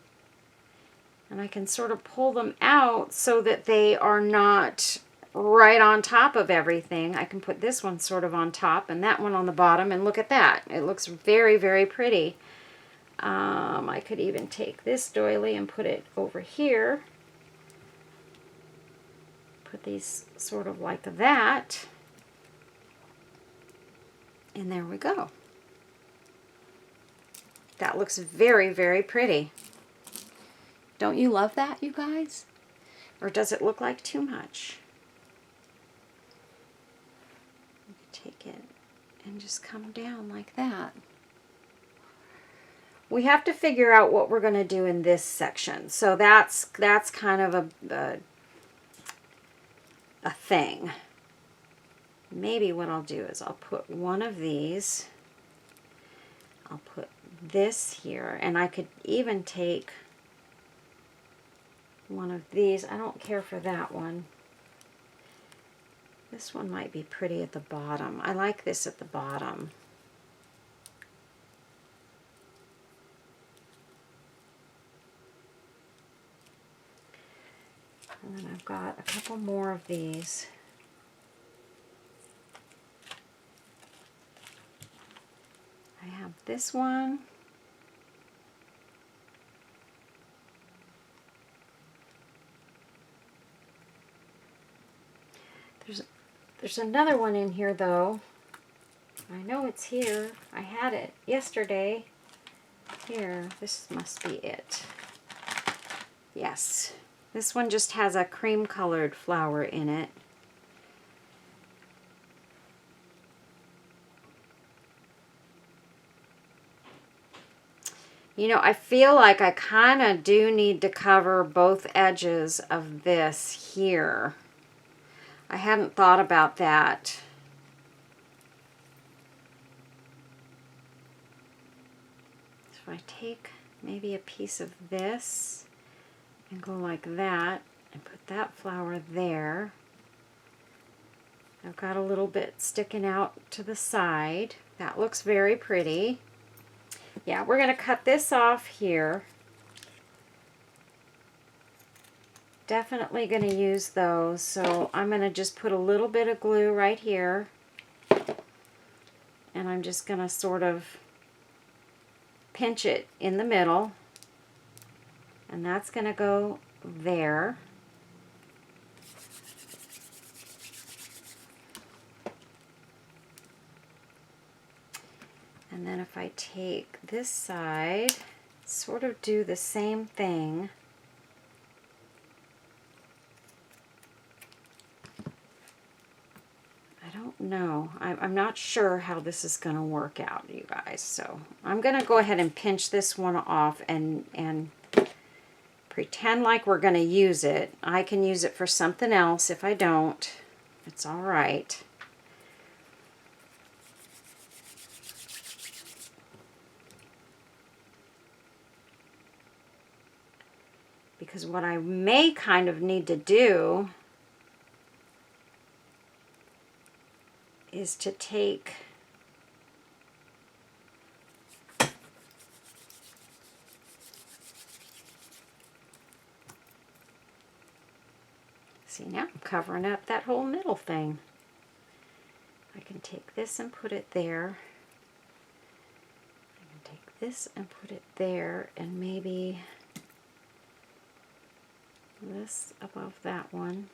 And I can sort of pull them out so that they are not right on top of everything. I can put this one sort of on top and that one on the bottom, and look at that. It looks very, very pretty. I could even take this doily and put it over here. Put these sort of like that. And there we go. That looks very, very pretty. Don't you love that, you guys? Or does it look like too much? Take it and just come down like that. We have to figure out what we're going to do in this section. So that's kind of a thing. Maybe what I'll do is I'll put one of these. I'll put this here, and I could even take one of these. I don't care for that one. This one might be pretty at the bottom. I like this at the bottom. And then I've got a couple more of these. I have this one. There's another one in here though. I know it's here. I had it yesterday. Here, this must be it. Yes. This one just has a cream colored flower in it. You know, I feel like I kind of do need to cover both edges of this here. I hadn't thought about that. So I take maybe a piece of this and go like that and put that flower there. I've got a little bit sticking out to the side. That looks very pretty. Yeah, we're going to cut this off here. Definitely going to use those, so I'm going to just put a little bit of glue right here, and I'm just going to sort of pinch it in the middle, and that's going to go there. And then if I take this side, sort of do the same thing. No, I'm not sure how this is going to work out, you guys. So I'm going to go ahead and pinch this one off and pretend like we're going to use it. I can use it for something else. If I don't, it's all right. Because what I may kind of need to do is to take see, now I'm covering up that whole middle thing. I can take this and put it there. I can take this and put it there, and maybe this above that one.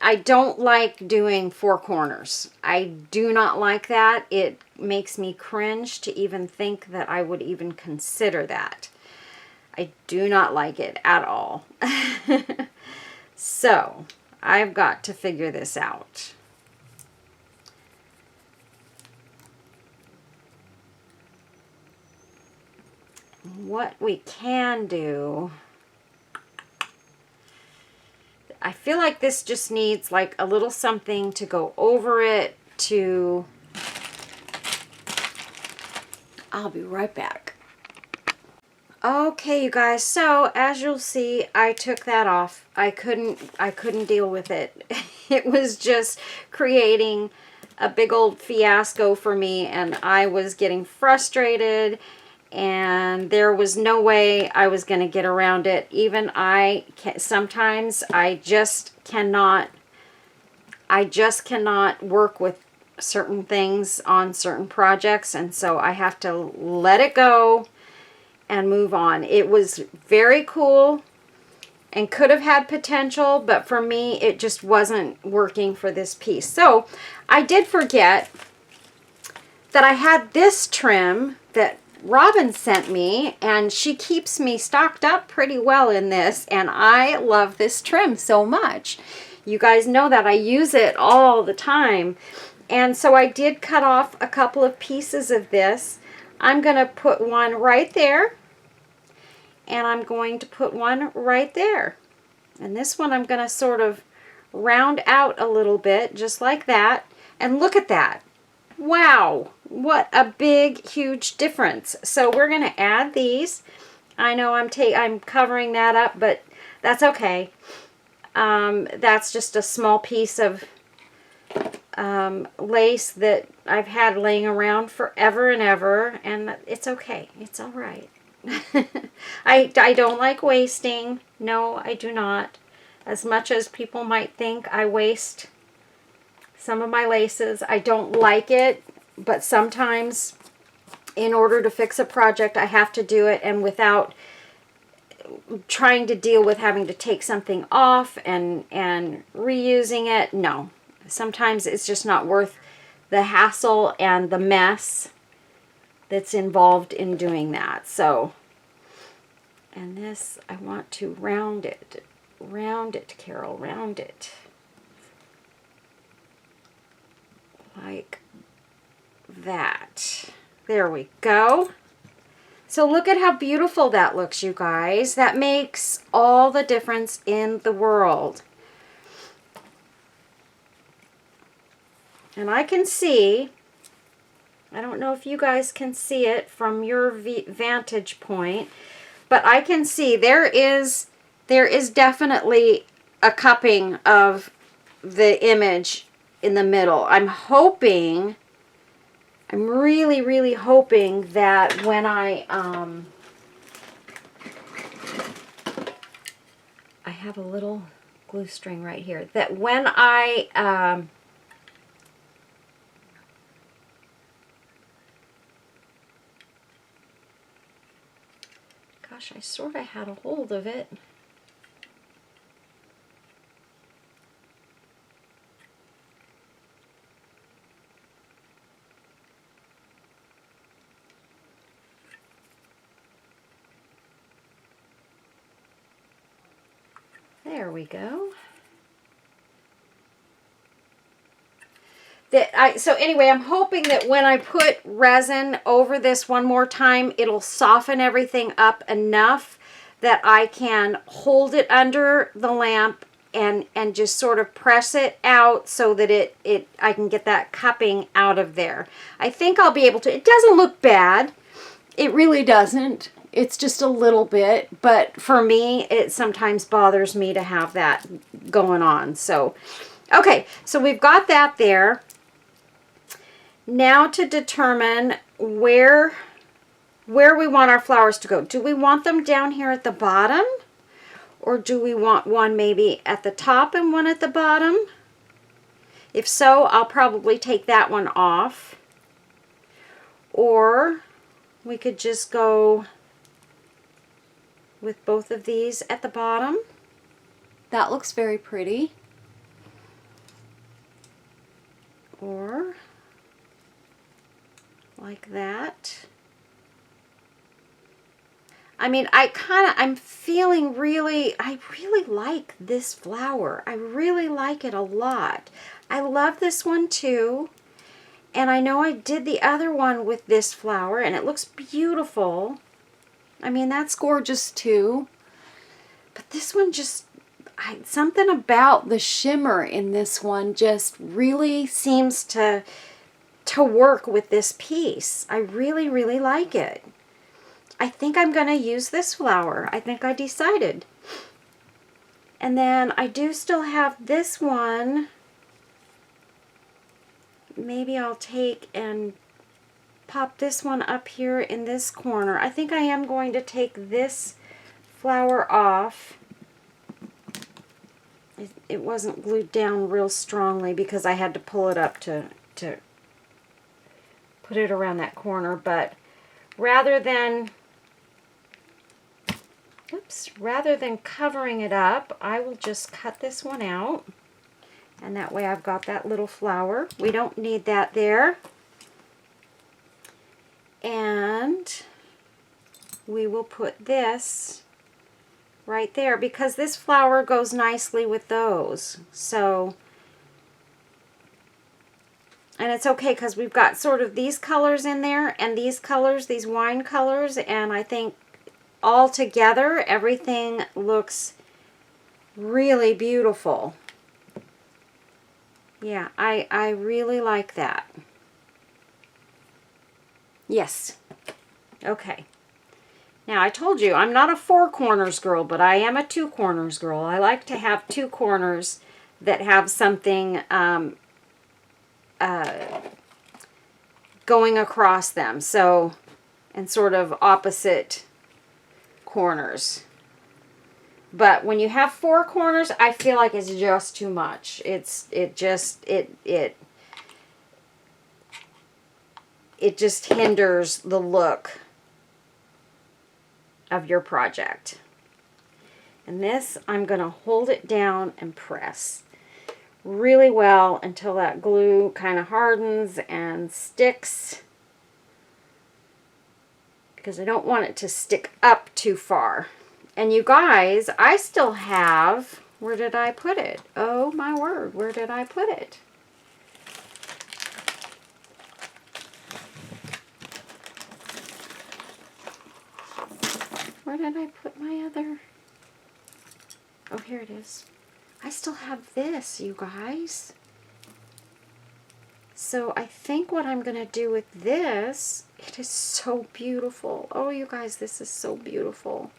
I don't like doing four corners. I do not like that. It makes me cringe to even think that I would even consider that. I do not like it at all. So, I've got to figure this out. What we can do, I feel like this just needs like a little something to go over it to... I'll be right back. Okay, you guys, so as you'll see, I took that off. I couldn't deal with it. It was just creating a big old fiasco for me, and I was getting frustrated, and there was no way I was going to get around it. Even sometimes I just cannot work with certain things on certain projects, and so I have to let it go and move on. It was very cool and could have had potential, but for me, it just wasn't working for this piece. So I did forget that I had this trim that Robin sent me, and she keeps me stocked up pretty well in this, and I love this trim so much. You guys know that I use it all the time. And so I did cut off a couple of pieces of this. I'm going to put one right there, and I'm going to put one right there. And this one I'm going to sort of round out a little bit, just like that. And look at that. Wow, what a big, huge difference. So we're going to add these. I know I'm covering that up, but that's okay. That's just a small piece of lace that I've had laying around forever and ever, and it's okay. It's all right. I don't like wasting. No, I do not. As much as people might think I waste some of my laces, I don't like it, but sometimes in order to fix a project, I have to do it, and without trying to deal with having to take something off and reusing it, no. Sometimes it's just not worth the hassle and the mess that's involved in doing that. So, and this, I want to round it. Round it, Carol, round it. Like that. There we go. So look at how beautiful that looks, you guys. That makes all the difference in the world. And I can see, I don't know if you guys can see it from your vantage point, but I can see there is definitely a cupping of the image in the middle. I'm really, really hoping that when I have a little glue string right here, that when I gosh, I sort of had a hold of it. There we go. So anyway, I'm hoping that when I put resin over this one more time, it'll soften everything up enough that I can hold it under the lamp and just sort of press it out so that I can get that cupping out of there. I think I'll be able to. It doesn't look bad. It really doesn't. It's just a little bit, but for me, it sometimes bothers me to have that going on. So, okay, so we've got that there. Now to determine where we want our flowers to go. Do we want them down here at the bottom? Or do we want one maybe at the top and one at the bottom? If so, I'll probably take that one off. Or we could just go with both of these at the bottom. That looks very pretty. Or like that. I mean, I'm feeling I really like this flower. I really like it a lot. I love this one too. And I know I did the other one with this flower, and it looks beautiful. I mean, that's gorgeous too. But this one just, something about the shimmer in this one just really seems to work with this piece. I really, really like it. I think I'm going to use this flower. I think I decided. And then I do still have this one. Maybe I'll take and pop this one up here in this corner. I think I am going to take this flower off. It wasn't glued down real strongly because I had to pull it up to put it around that corner. But rather than covering it up, I will just cut this one out. And that way I've got that little flower. We don't need that there. And we will put this right there because this flower goes nicely with those. So, and it's okay because we've got sort of these colors in there and these colors, these wine colors, and I think all together everything looks really beautiful. Yeah, I really like that. Yes. Okay. Now, I told you, I'm not a 4 corners girl, but I am a 2 corners girl. I like to have 2 corners that have something going across them. So, and sort of opposite corners. But when you have 4 corners, I feel like it's just too much. It just hinders the look of your project. And this, I'm going to hold it down and press really well until that glue kind of hardens and sticks, because I don't want it to stick up too far. And you guys, I still have, where did I put it? Oh my word, where did I put it? Where did I put my other? Oh, here it is. I still have this, you guys. So I think what I'm going to do with this, it is so beautiful. Oh, you guys, this is so beautiful.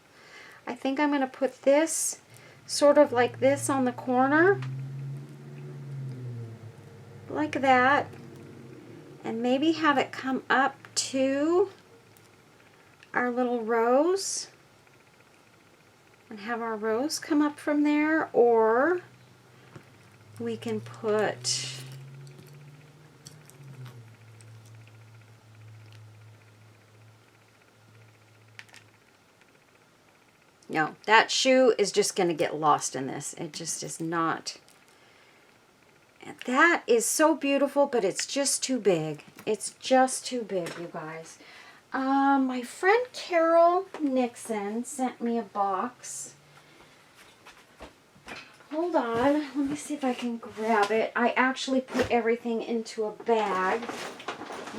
I think I'm going to put this sort of like this on the corner. Like that. And maybe have it come up to our little rose. And have our rose come up from there. Or we can put... No, that shoe is just going to get lost in this. It just is not. And that is so beautiful, but it's just too big. It's just too big, you guys. My friend Carol Nixon sent me a box. Hold on. Let me see if I can grab it. I actually put everything into a bag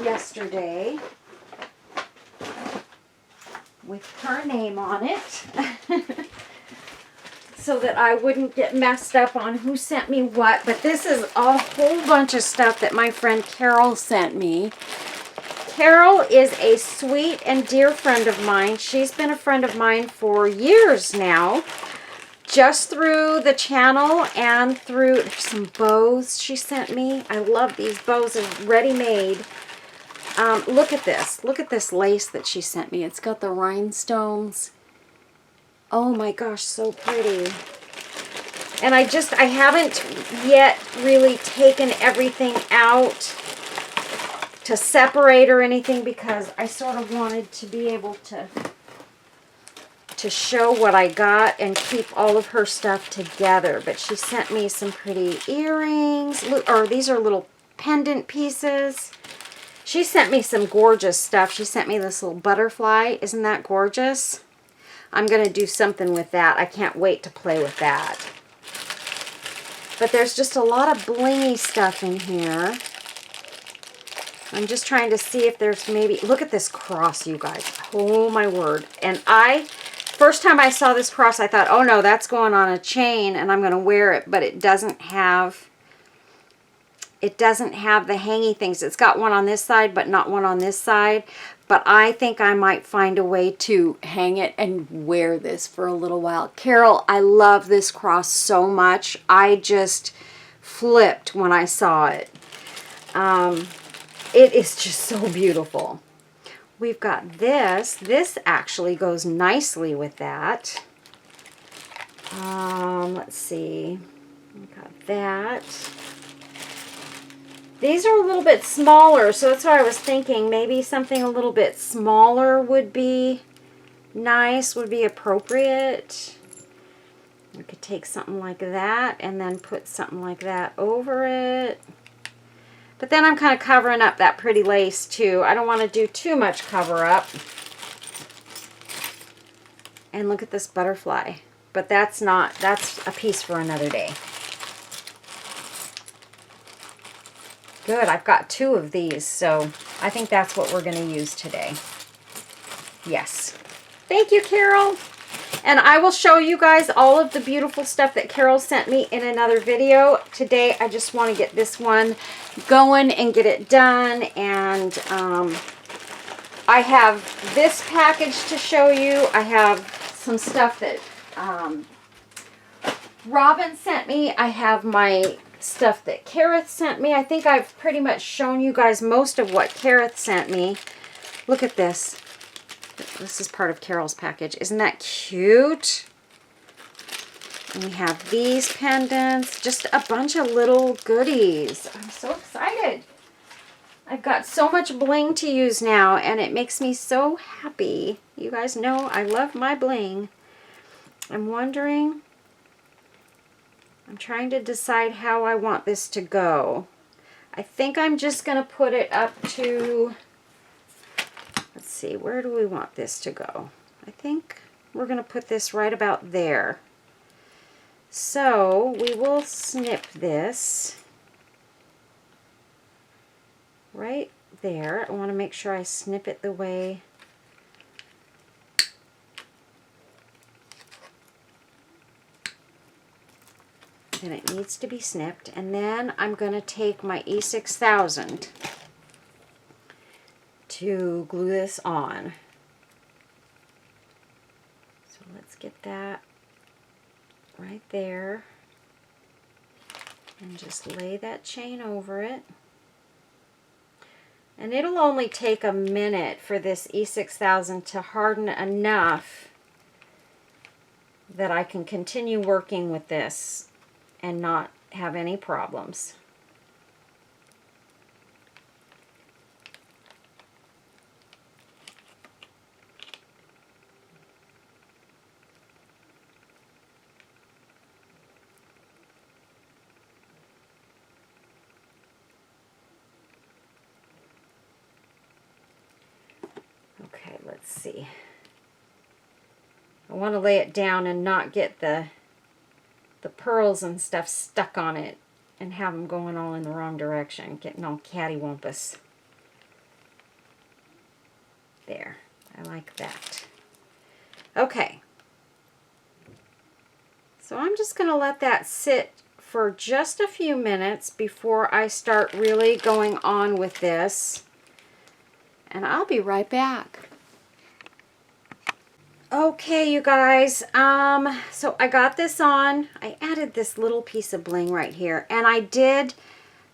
yesterday with her name on it so that I wouldn't get messed up on who sent me what. But this is a whole bunch of stuff that my friend Carol sent me. Carol is a sweet and dear friend of mine. She's been a friend of mine for years now, just through the channel and through, there's some bows she sent me. I love these bows, are ready-made. Look at this. Look at this lace that she sent me. It's got the rhinestones. Oh my gosh, so pretty. And I haven't yet really taken everything out to separate or anything because I sort of wanted to be able to show what I got and keep all of her stuff together. But she sent me some pretty earrings. Or these are little pendant pieces. She sent me some gorgeous stuff. She sent me this little butterfly. Isn't that gorgeous? I'm going to do something with that. I can't wait to play with that. But there's just a lot of blingy stuff in here. I'm just trying to see if there's maybe... Look at this cross, you guys. Oh, my word. And first time I saw this cross, I thought, oh, no, that's going on a chain, and I'm going to wear it. But it doesn't have it doesn't have the hangy things. It's got one on this side, but not one on this side. But I think I might find a way to hang it and wear this for a little while. Carol, I love this cross so much. I just flipped when I saw it. It is just so beautiful. We've got this. This actually goes nicely with that. Let's see. We got that. These are a little bit smaller, so that's why I was thinking maybe something a little bit smaller would be nice, would be appropriate. We could take something like that and then put something like that over it. But then I'm kind of covering up that pretty lace too. I don't want to do too much cover up. And look at this butterfly. But that's a piece for another day. Good, I've got 2 of these, so I think that's what we're going to use today. Yes. Thank you, Carol. And I will show you guys all of the beautiful stuff that Carol sent me in another video. Today, I just want to get this one going and get it done. And I have this package to show you. I have some stuff that Robin sent me. I have my stuff that Kareth sent me. I think I've pretty much shown you guys most of what Kareth sent me. Look at this. This is part of Carol's package. Isn't that cute? And we have these pendants. Just a bunch of little goodies. I'm so excited. I've got so much bling to use now, and it makes me so happy. You guys know I love my bling. I'm wondering... I'm trying to decide how I want this to go. I think I'm just going to put it up to, let's see, where do we want this to go? I think we're going to put this right about there. So we will snip this right there. I want to make sure I snip it the way and it needs to be snipped. And then I'm going to take my E6000 to glue this on. So let's get that right there and just lay that chain over it. And it'll only take a minute for this E6000 to harden enough that I can continue working with this and not have any problems. Okay, let's see. I want to lay it down and not get the pearls and stuff stuck on it and have them going all in the wrong direction, getting all cattywampus. There, I like that. Okay, so I'm just going to let that sit for just a few minutes before I start really going on with this, and I'll be right back. Okay, you guys, so I got this on. I added this little piece of bling right here, and I did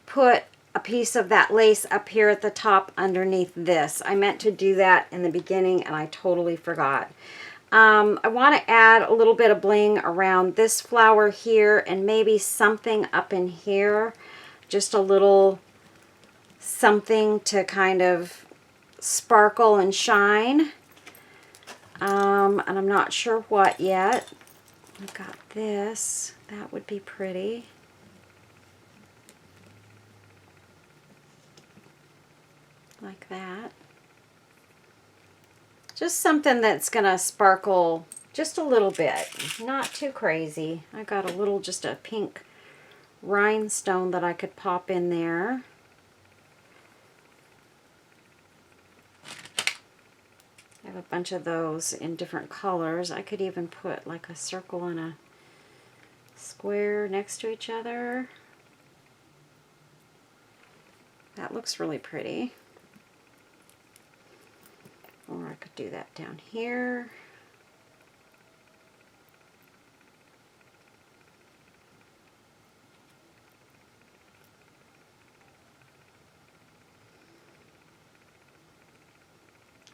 put a piece of that lace up here at the top underneath this. I meant to do that in the beginning, and I totally forgot. I want to add a little bit of bling around this flower here, and maybe something up in here. Just a little something to kind of sparkle and shine. And I'm not sure what yet. I've got this. That would be pretty. Like that. Just something that's going to sparkle just a little bit. Not too crazy. I got a little, just a pink rhinestone that I could pop in there. I have a bunch of those in different colors. I could even put like a circle and a square next to each other. That looks really pretty. Or I could do that down here.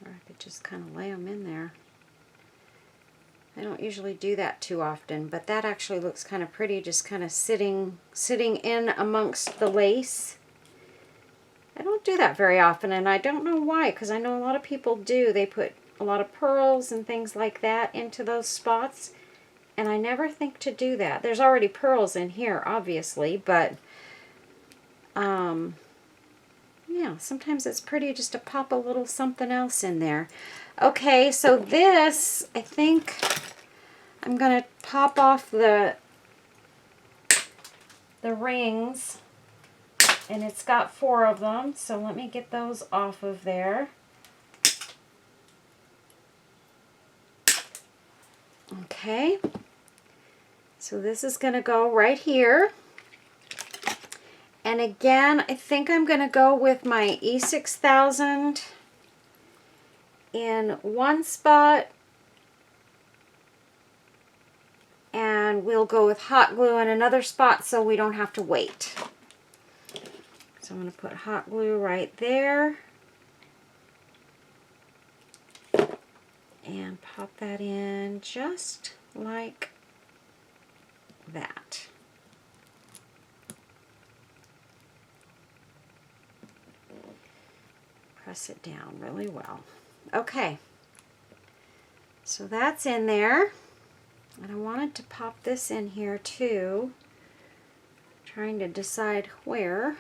Or I could just kind of lay them in there. I don't usually do that too often, but that actually looks kind of pretty, just kind of sitting in amongst the lace. I don't do that very often, and I don't know why, because I know a lot of people do. They put a lot of pearls and things like that into those spots, and I never think to do that. There's already pearls in here, obviously, but yeah, sometimes it's pretty just to pop a little something else in there. Okay, so this, I think I'm going to pop off the rings, and it's got 4 of them, so let me get those off of there. Okay, so this is going to go right here. And again, I think I'm going to go with my E6000 in one spot, and we'll go with hot glue in another spot so we don't have to wait. So I'm going to put hot glue right there and pop that in just like that. Press it down really well. Okay, so that's in there, and I wanted to pop this in here too, trying to decide where.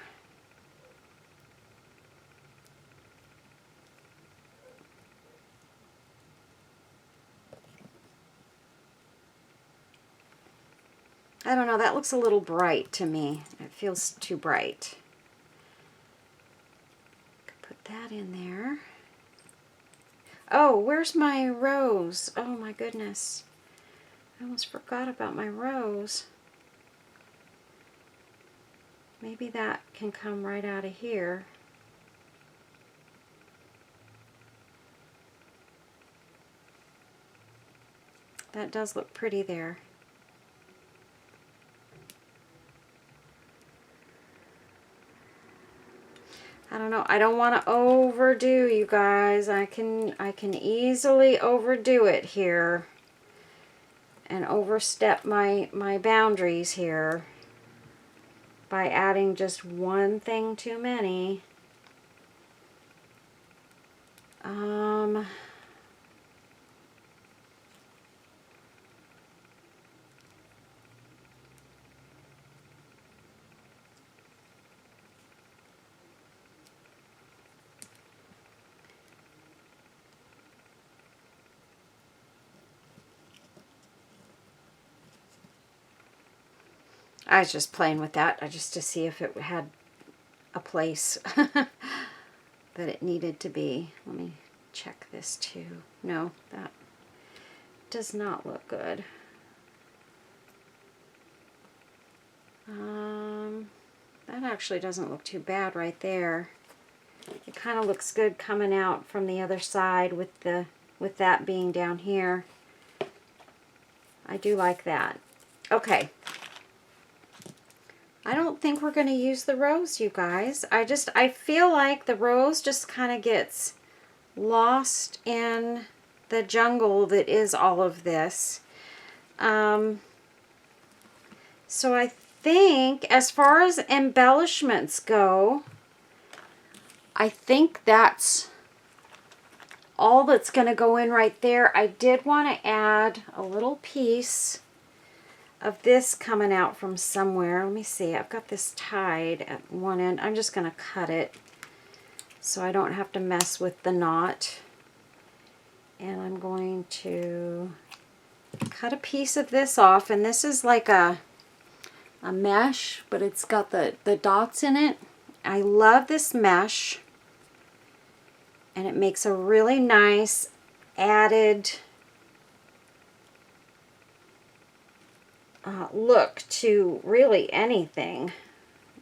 I don't know, that looks a little bright to me. It feels too bright. Put that in there. Oh, where's my rose? Oh my goodness. I almost forgot about my rose. Maybe that can come right out of here. That does look pretty there. I don't know. I don't want to overdo, you guys. I can easily overdo it here and overstep my boundaries here by adding just one thing too many. I was just playing with that just to see if it had a place that it needed to be. Let me check this too. No, that does not look good. That actually doesn't look too bad right there. It kind of looks good coming out from the other side with that being down here. I do like that. Okay. I don't think we're going to use the rose, you guys. I feel like the rose just kind of gets lost in the jungle that is all of this. So I think as far as embellishments go, I think that's all that's going to go in right there. I did want to add a little piece of this coming out from somewhere. Let me see. I've got this tied at one end. I'm just going to cut it so I don't have to mess with the knot. And I'm going to cut a piece of this off. And this is like a mesh, but it's got the dots in it. I love this mesh. And it makes a really nice added look to really anything.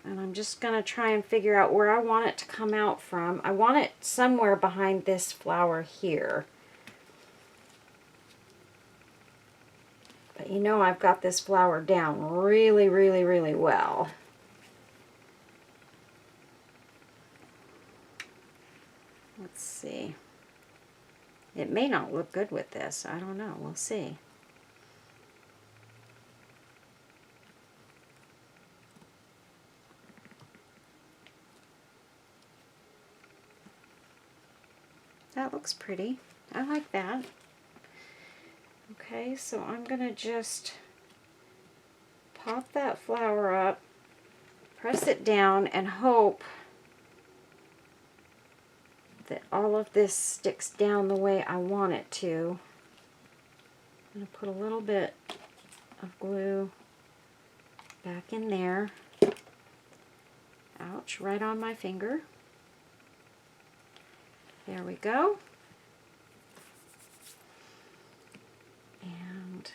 And I'm just going to try and figure out where I want it to come out from. I want it somewhere behind this flower here. But you know I've got this flower down really, really, really well. Let's see. It may not look good with this. I don't know. We'll see. That looks pretty. I like that. Okay, so I'm going to just pop that flower up, press it down, and hope that all of this sticks down the way I want it to. I'm going to put a little bit of glue back in there. Ouch, right on my finger. There we go. And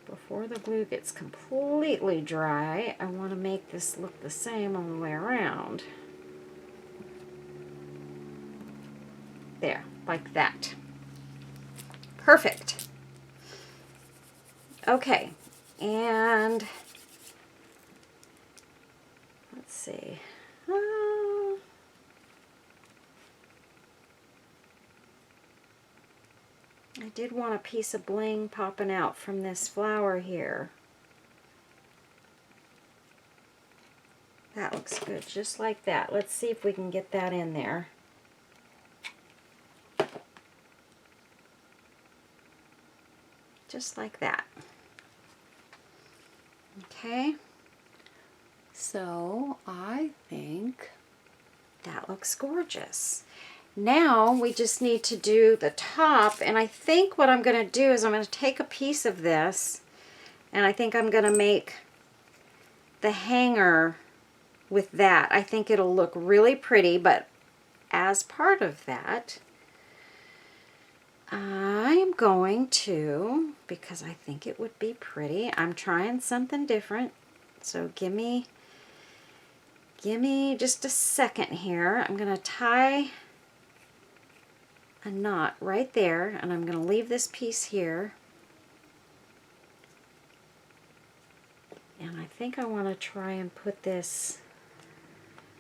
before the glue gets completely dry, I want to make this look the same all the way around. There, like that. Perfect. Okay, and let's see. I did want a piece of bling popping out from this flower here. That looks good, just like that. Let's see if we can get that in there. Just like that. Okay, so I think that looks gorgeous. Now we just need to do the top, and I think what I'm going to do is I'm going to take a piece of this, and I think I'm going to make the hanger with that. I think it'll look really pretty, but as part of that, I'm going to, because I think it would be pretty, I'm trying something different, so give me just a second here. I'm going to tie a knot right there, and I'm going to leave this piece here. And I think I want to try and put this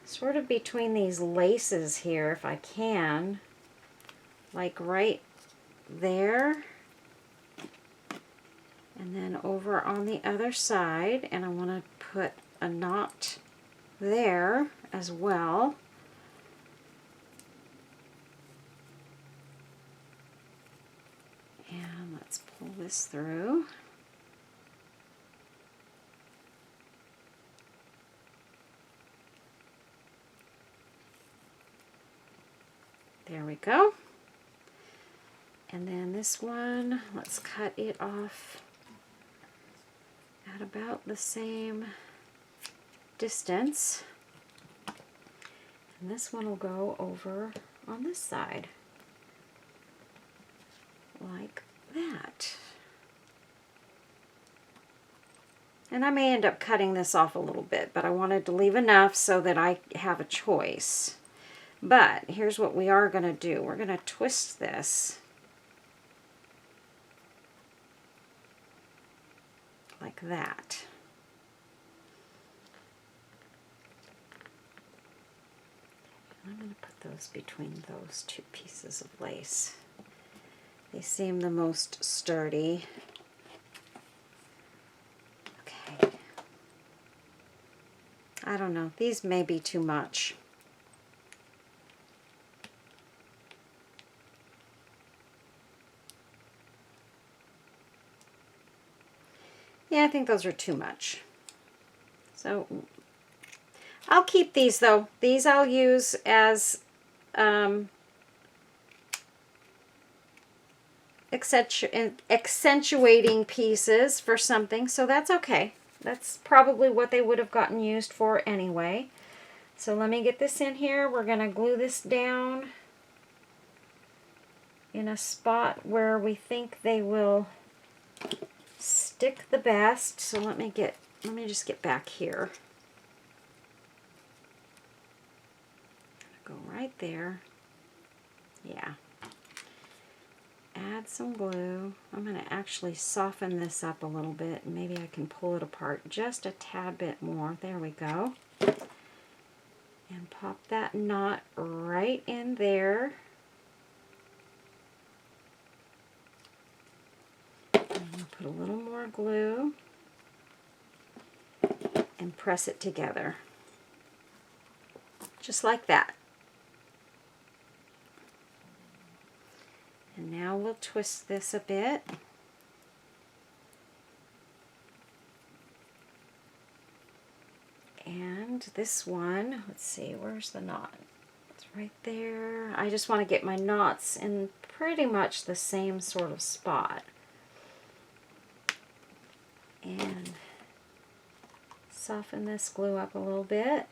sort of between these laces here, if I can, like right there, and then over on the other side, and I want to put a knot there as well. And let's pull this through. There we go. And then this one, let's cut it off at about the same distance. And this one will go over on this side, like that. And I may end up cutting this off a little bit, but I wanted to leave enough so that I have a choice. But here's what we are going to do. We're going to twist this like that. I'm going to put those between those two pieces of lace. They seem the most sturdy. Okay. I don't know. These may be too much. Yeah, I think those are too much. So I'll keep these though. These I'll use as accentuating pieces for something, so that's okay. That's probably what they would have gotten used for anyway. So let me get this in here. We're going to glue this down in a spot where we think they will stick the best. So let me get let me just get back here. Go right there. Yeah. Add some glue. I'm going to actually soften this up a little bit, and maybe I can pull it apart just a tad bit more. There we go. And pop that knot right in there. And we'll put a little more glue and press it together. Just like that. And now we'll twist this a bit. And this one, let's see, where's the knot? It's right there. I just want to get my knots in pretty much the same sort of spot. And soften this glue up a little bit.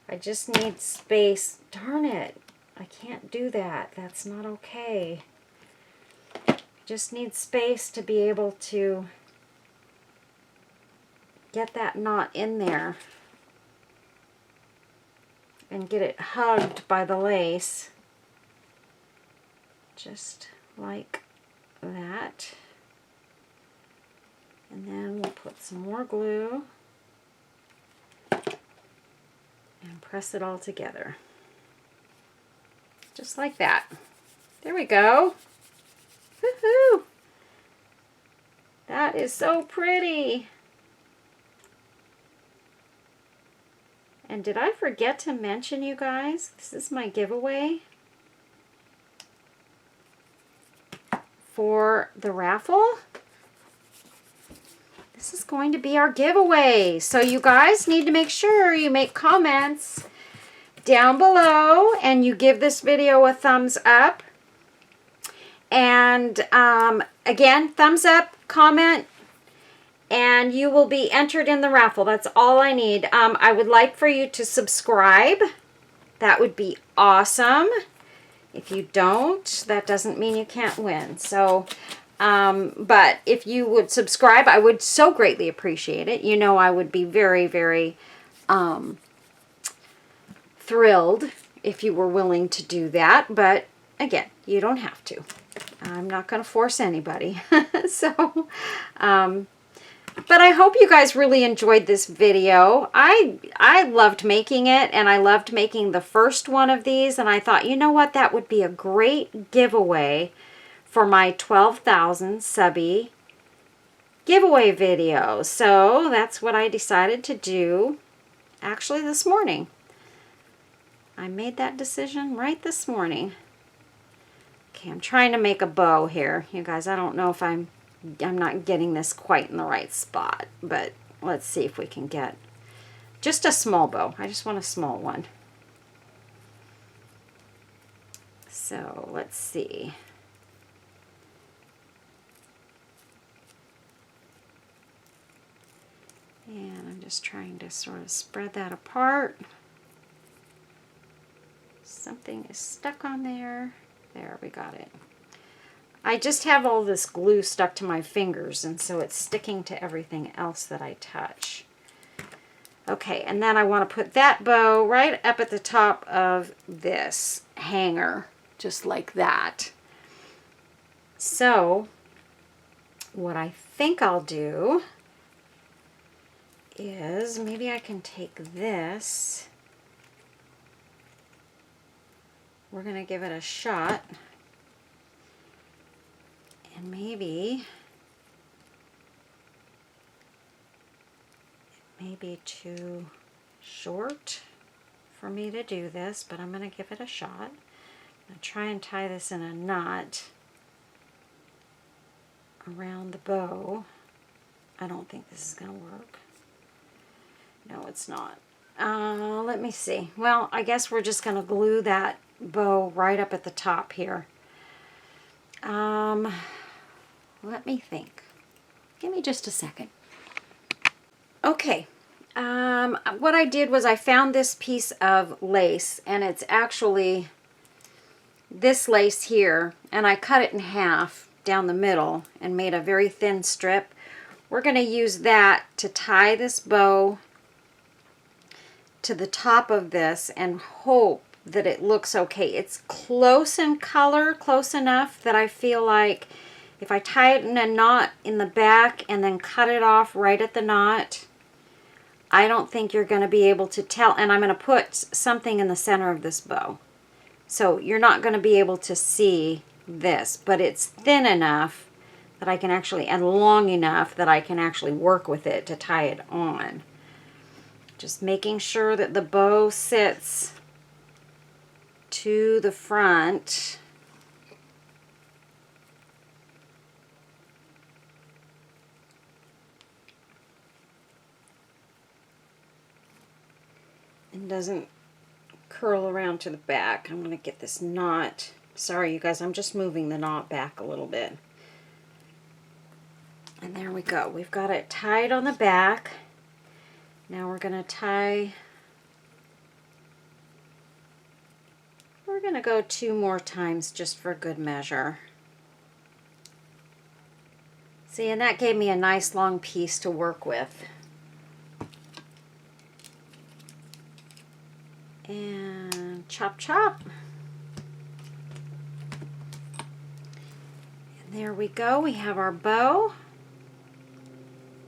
I just need space. Darn it. I can't do that. That's not okay. I just need space to be able to get that knot in there and get it hugged by the lace. Just like that. And then we'll put some more glue and press it all together. Just like that. There we go. Woohoo! That is so pretty. And did I forget to mention, you guys, this is my giveaway for the raffle. This is going to be our giveaway. So you guys need to make sure you make comments down below and you give this video a thumbs up. And again, thumbs up, comment, and you will be entered in the raffle. That's all I need. I would like for you to subscribe. That would be awesome. If you don't, that doesn't mean you can't win. So, but if you would subscribe, I would so greatly appreciate it. You know, I would be very, very thrilled if you were willing to do that. But again, you don't have to. I'm not going to force anybody. So, but I hope you guys really enjoyed this video. I loved making it, and I loved making the first one of these, and I thought, you know what, that would be a great giveaway for my 12,000 Subbie giveaway video. So that's what I decided to do actually this morning. I made that decision right this morning. Okay, I'm trying to make a bow here. You guys, I don't know if I'm not getting this quite in the right spot, but let's see if we can get just a small bow. I just want a small one. So let's see. And I'm just trying to sort of spread that apart. Something is stuck on there. There, we got it. I just have all this glue stuck to my fingers, and so it's sticking to everything else that I touch. Okay, and then I want to put that bow right up at the top of this hanger, just like that. So, what I think I'll do is maybe I can take this. We're going to give it a shot. And maybe it may be too short for me to do this, but I'm going to give it a shot. I'm going to try and tie this in a knot around the bow. I don't think this is going to work. No, it's not. Let me see. Well, I guess we're just going to glue that bow right up at the top here. Let me think. Give me just a second. Okay, What I did was I found this piece of lace, and it's actually this lace here, and I cut it in half down the middle and made a very thin strip. We're going to use that to tie this bow to the top of this and hope that it looks okay. It's close in color, close enough that I feel like if I tie it in a knot in the back and then cut it off right at the knot, I don't think you're going to be able to tell. And I'm going to put something in the center of this bow. So you're not going to be able to see this, but it's thin enough that I can actually, and long enough that I can actually work with it to tie it on. Just making sure that the bow sits to the front. And doesn't curl around to the back. I'm going to get this knot. Sorry, you guys, I'm just moving the knot back a little bit. And there we go. We've got it tied on the back. Now we're going to tie, we're going to go 2 more times just for good measure. See, and that gave me a nice long piece to work with. And chop chop. And there we go. We have our bow.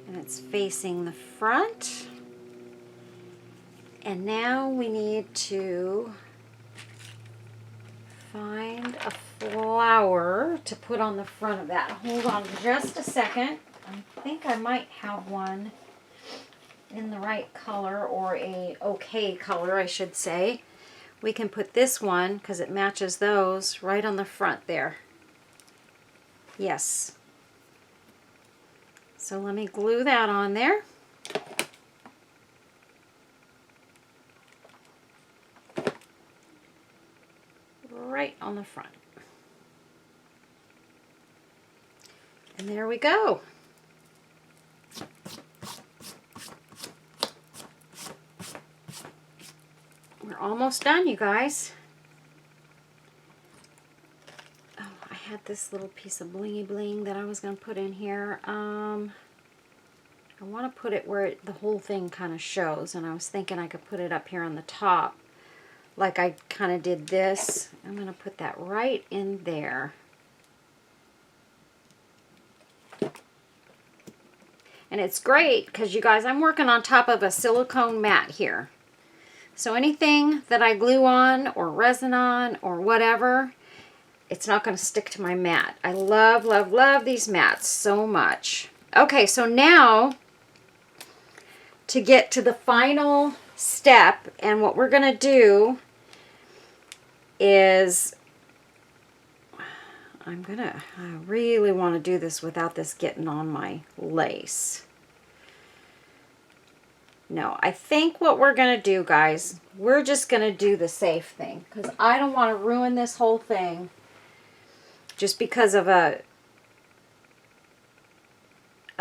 And it's facing the front. And now we need to find a flower to put on the front of that. Hold on just a second. I think I might have one in the right color, or a okay color, I should say. We can put this one, because it matches those, right on the front there. Yes. So let me glue that on there. Right on the front. And there we go. We're almost done, you guys. Oh, I had this little piece of blingy bling that I was going to put in here. I want to put it where the whole thing kind of shows, and I was thinking I could put it up here on the top like I kind of did this. I'm going to put that right in there. And it's great because, you guys, I'm working on top of a silicone mat here. So anything that I glue on or resin on or whatever, it's not going to stick to my mat. I love, love, love these mats so much. Okay, so now to get to the final step, and what we're going to do is, I really want to do this without this getting on my lace. No, I think what we're going to do, guys, we're just going to do the safe thing, because I don't want to ruin this whole thing just because of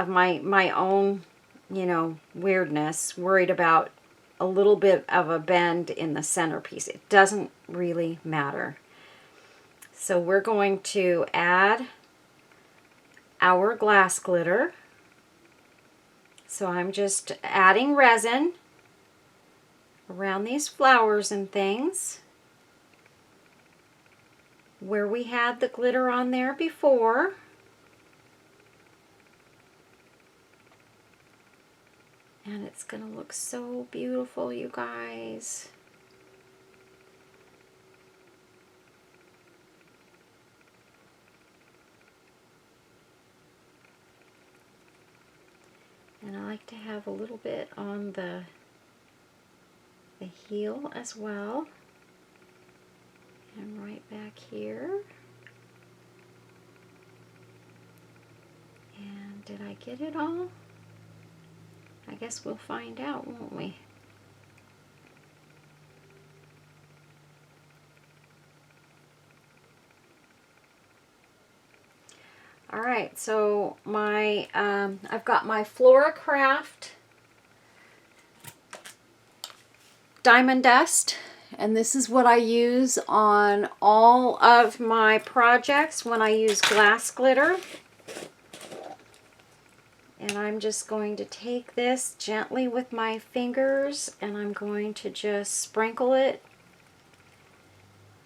my own, you know, weirdness, worried about a little bit of a bend in the centerpiece. It doesn't really matter. So we're going to add our glass glitter. So I'm just adding resin around these flowers and things where we had the glitter on there before. And it's going to look so beautiful, you guys. And I like to have a little bit on the heel as well. And right back here. And did I get it all? I guess we'll find out, won't we? All right, so my I've got my Flora Craft diamond dust, and this is what I use on all of my projects when I use glass glitter. And I'm just going to take this gently with my fingers, and I'm going to just sprinkle it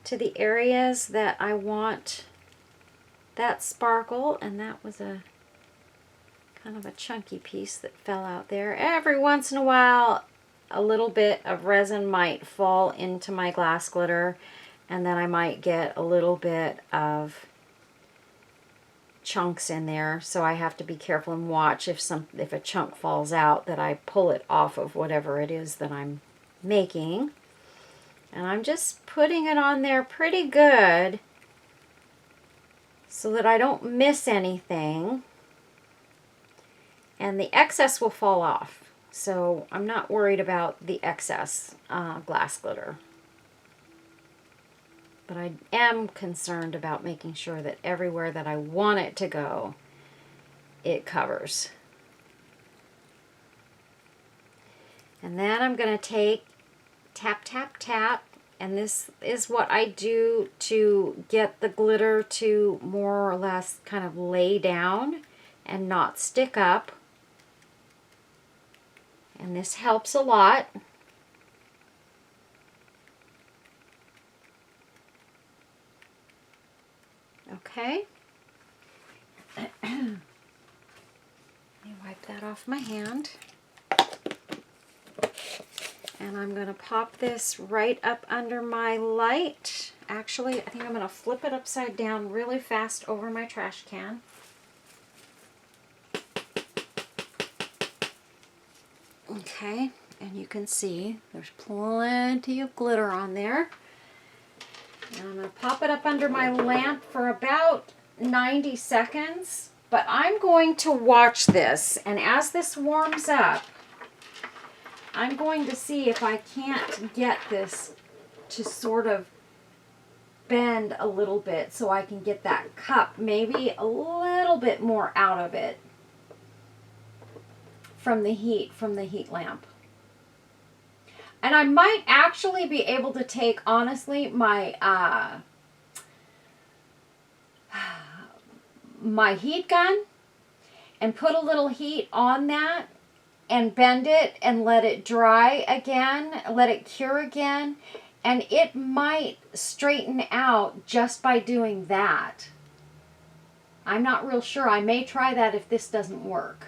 to the areas that I want that sparkle. And that was a kind of a chunky piece that fell out there. Every once in a while, a little bit of resin might fall into my glass glitter, and then I might get a little bit of chunks in there, so I have to be careful and watch if a chunk falls out, that I pull it off of whatever it is that I'm making. And I'm just putting it on there pretty good so that I don't miss anything, and the excess will fall off. So I'm not worried about the excess glass glitter. But I am concerned about making sure that everywhere that I want it to go, it covers. And then I'm going to take, tap, tap, tap, and this is what I do to get the glitter to more or less kind of lay down and not stick up. And this helps a lot. Okay. Let me wipe that off my hand. And I'm going to pop this right up under my light. Actually, I think I'm going to flip it upside down really fast over my trash can. Okay, and you can see there's plenty of glitter on there. And I'm going to pop it up under my lamp for about 90 seconds. But I'm going to watch this, and as this warms up, I'm going to see if I can't get this to sort of bend a little bit so I can get that cup maybe a little bit more out of it from the heat lamp. And I might actually be able to take, honestly, my my heat gun and put a little heat on that and bend it and let it dry again, let it cure again, and it might straighten out just by doing that. I'm not real sure. I may try that if this doesn't work.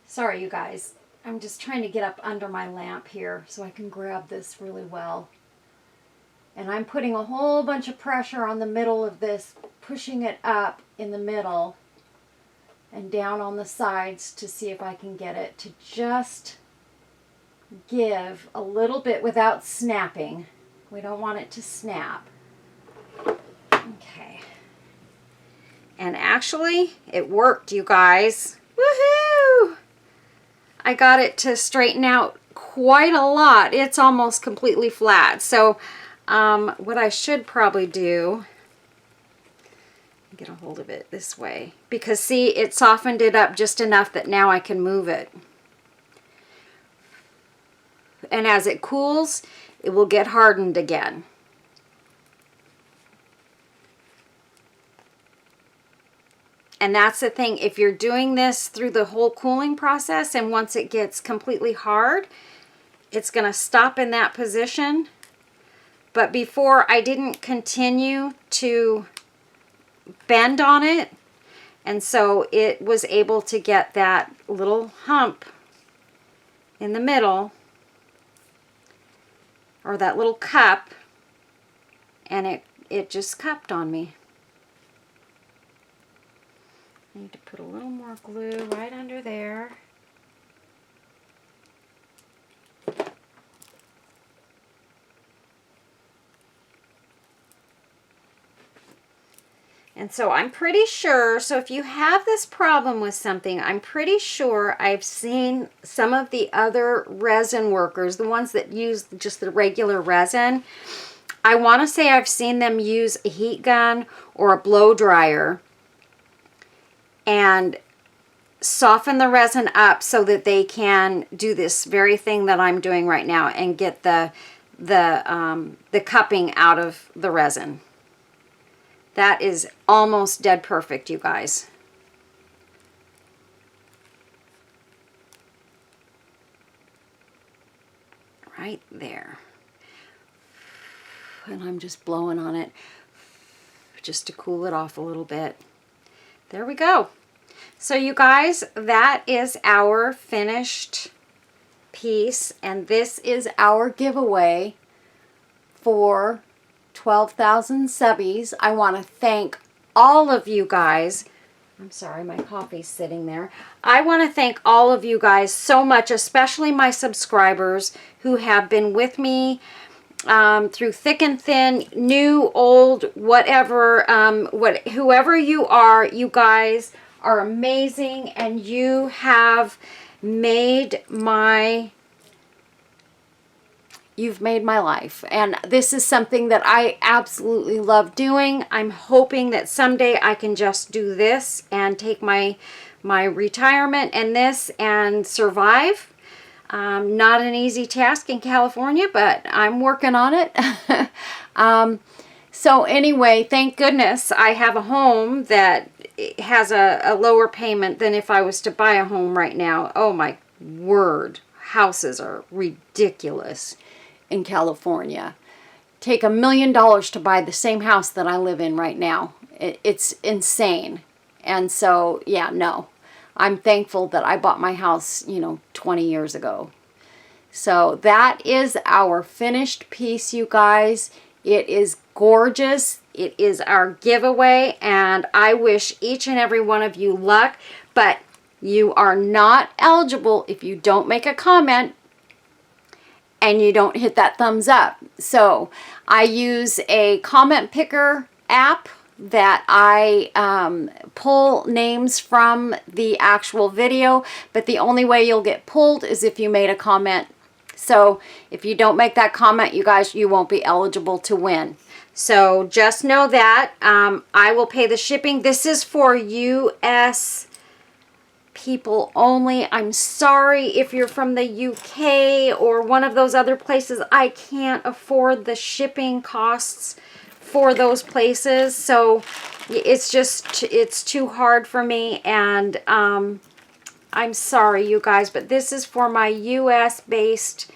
Sorry, you guys. I'm just trying to get up under my lamp here so I can grab this really well. And I'm putting a whole bunch of pressure on the middle of this, pushing it up in the middle and down on the sides to see if I can get it to just give a little bit without snapping. We don't want it to snap. Okay. And actually, it worked, you guys. Woohoo! I got it to straighten out quite a lot. It's almost completely flat. So what I should probably do, get a hold of it this way, because see, it softened it up just enough that now I can move it. And as it cools, it will get hardened again. And that's the thing, if you're doing this through the whole cooling process, and once it gets completely hard, it's going to stop in that position. But before, I didn't continue to bend on it, and so it was able to get that little hump in the middle, or that little cup, and it just cupped on me. I need to put a little more glue right under there. And so I'm pretty sure, so if you have this problem with something, I'm pretty sure I've seen some of the other resin workers, the ones that use just the regular resin, I want to say I've seen them use a heat gun or a blow dryer and soften the resin up so that they can do this very thing that I'm doing right now and get the cupping out of the resin. That is almost dead perfect, you guys. Right there. And I'm just blowing on it just to cool it off a little bit. There we go. So you guys, that is our finished piece, and this is our giveaway for 12,000 subbies. I want to thank all of you guys. I'm sorry, my coffee's sitting there. I want to thank all of you guys so much, especially my subscribers who have been with me through thick and thin, new, old, whatever, whoever you are, you guys are amazing, and you have made you've made my life. And this is something that I absolutely love doing. I'm hoping that someday I can just do this and take my retirement and this and survive. Not an easy task in California, but I'm working on it. So anyway, thank goodness I have a home that has a lower payment than if I was to buy a home right now. Oh my word, houses are ridiculous in California. Take $1 million to buy the same house that I live in right now. It's insane. And so, yeah, no. I'm thankful that I bought my house, 20 years ago. So that is our finished piece, you guys. It is gorgeous. It is our giveaway, and I wish each and every one of you luck, but you are not eligible if you don't make a comment and you don't hit that thumbs up. So I use a comment picker app that I pull names from the actual video, but the only way you'll get pulled is if you made a comment. So if you don't make that comment, you guys, you won't be eligible to win. So just know that I will pay the shipping. This is for US people only. I'm sorry if you're from the UK or one of those other places. I can't afford the shipping costs for those places. So it's too hard for me, and I'm sorry, you guys, but this is for my US based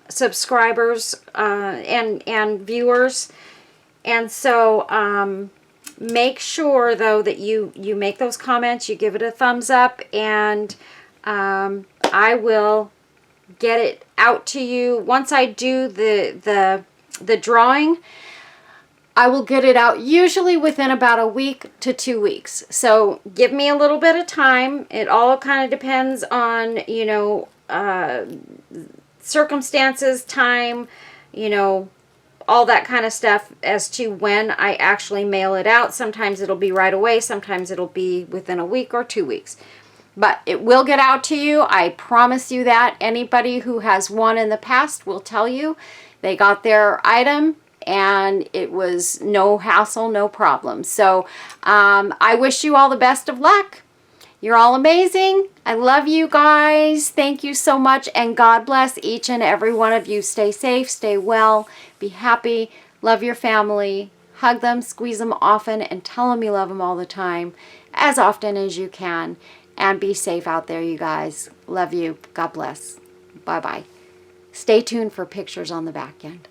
subscribers and viewers. And so make sure though that you make those comments, you give it a thumbs up, and I will get it out to you once I do the drawing. I will get it out usually within about a week to 2 weeks. So give me a little bit of time. It all kind of depends on, circumstances, time, all that kind of stuff as to when I actually mail it out. Sometimes it'll be right away. Sometimes it'll be within a week or 2 weeks. But it will get out to you. I promise you that. Anybody who has won in the past will tell you they got their item and it was no hassle, no problem. So I wish you all the best of luck. You're all amazing. I love you guys. Thank you so much, and God bless each and every one of you. Stay safe, stay well, be happy, love your family, hug them, squeeze them often, and tell them you love them all the time, as often as you can. And be safe out there, you guys. Love you. God bless. Bye-bye. Stay tuned for pictures on the back end.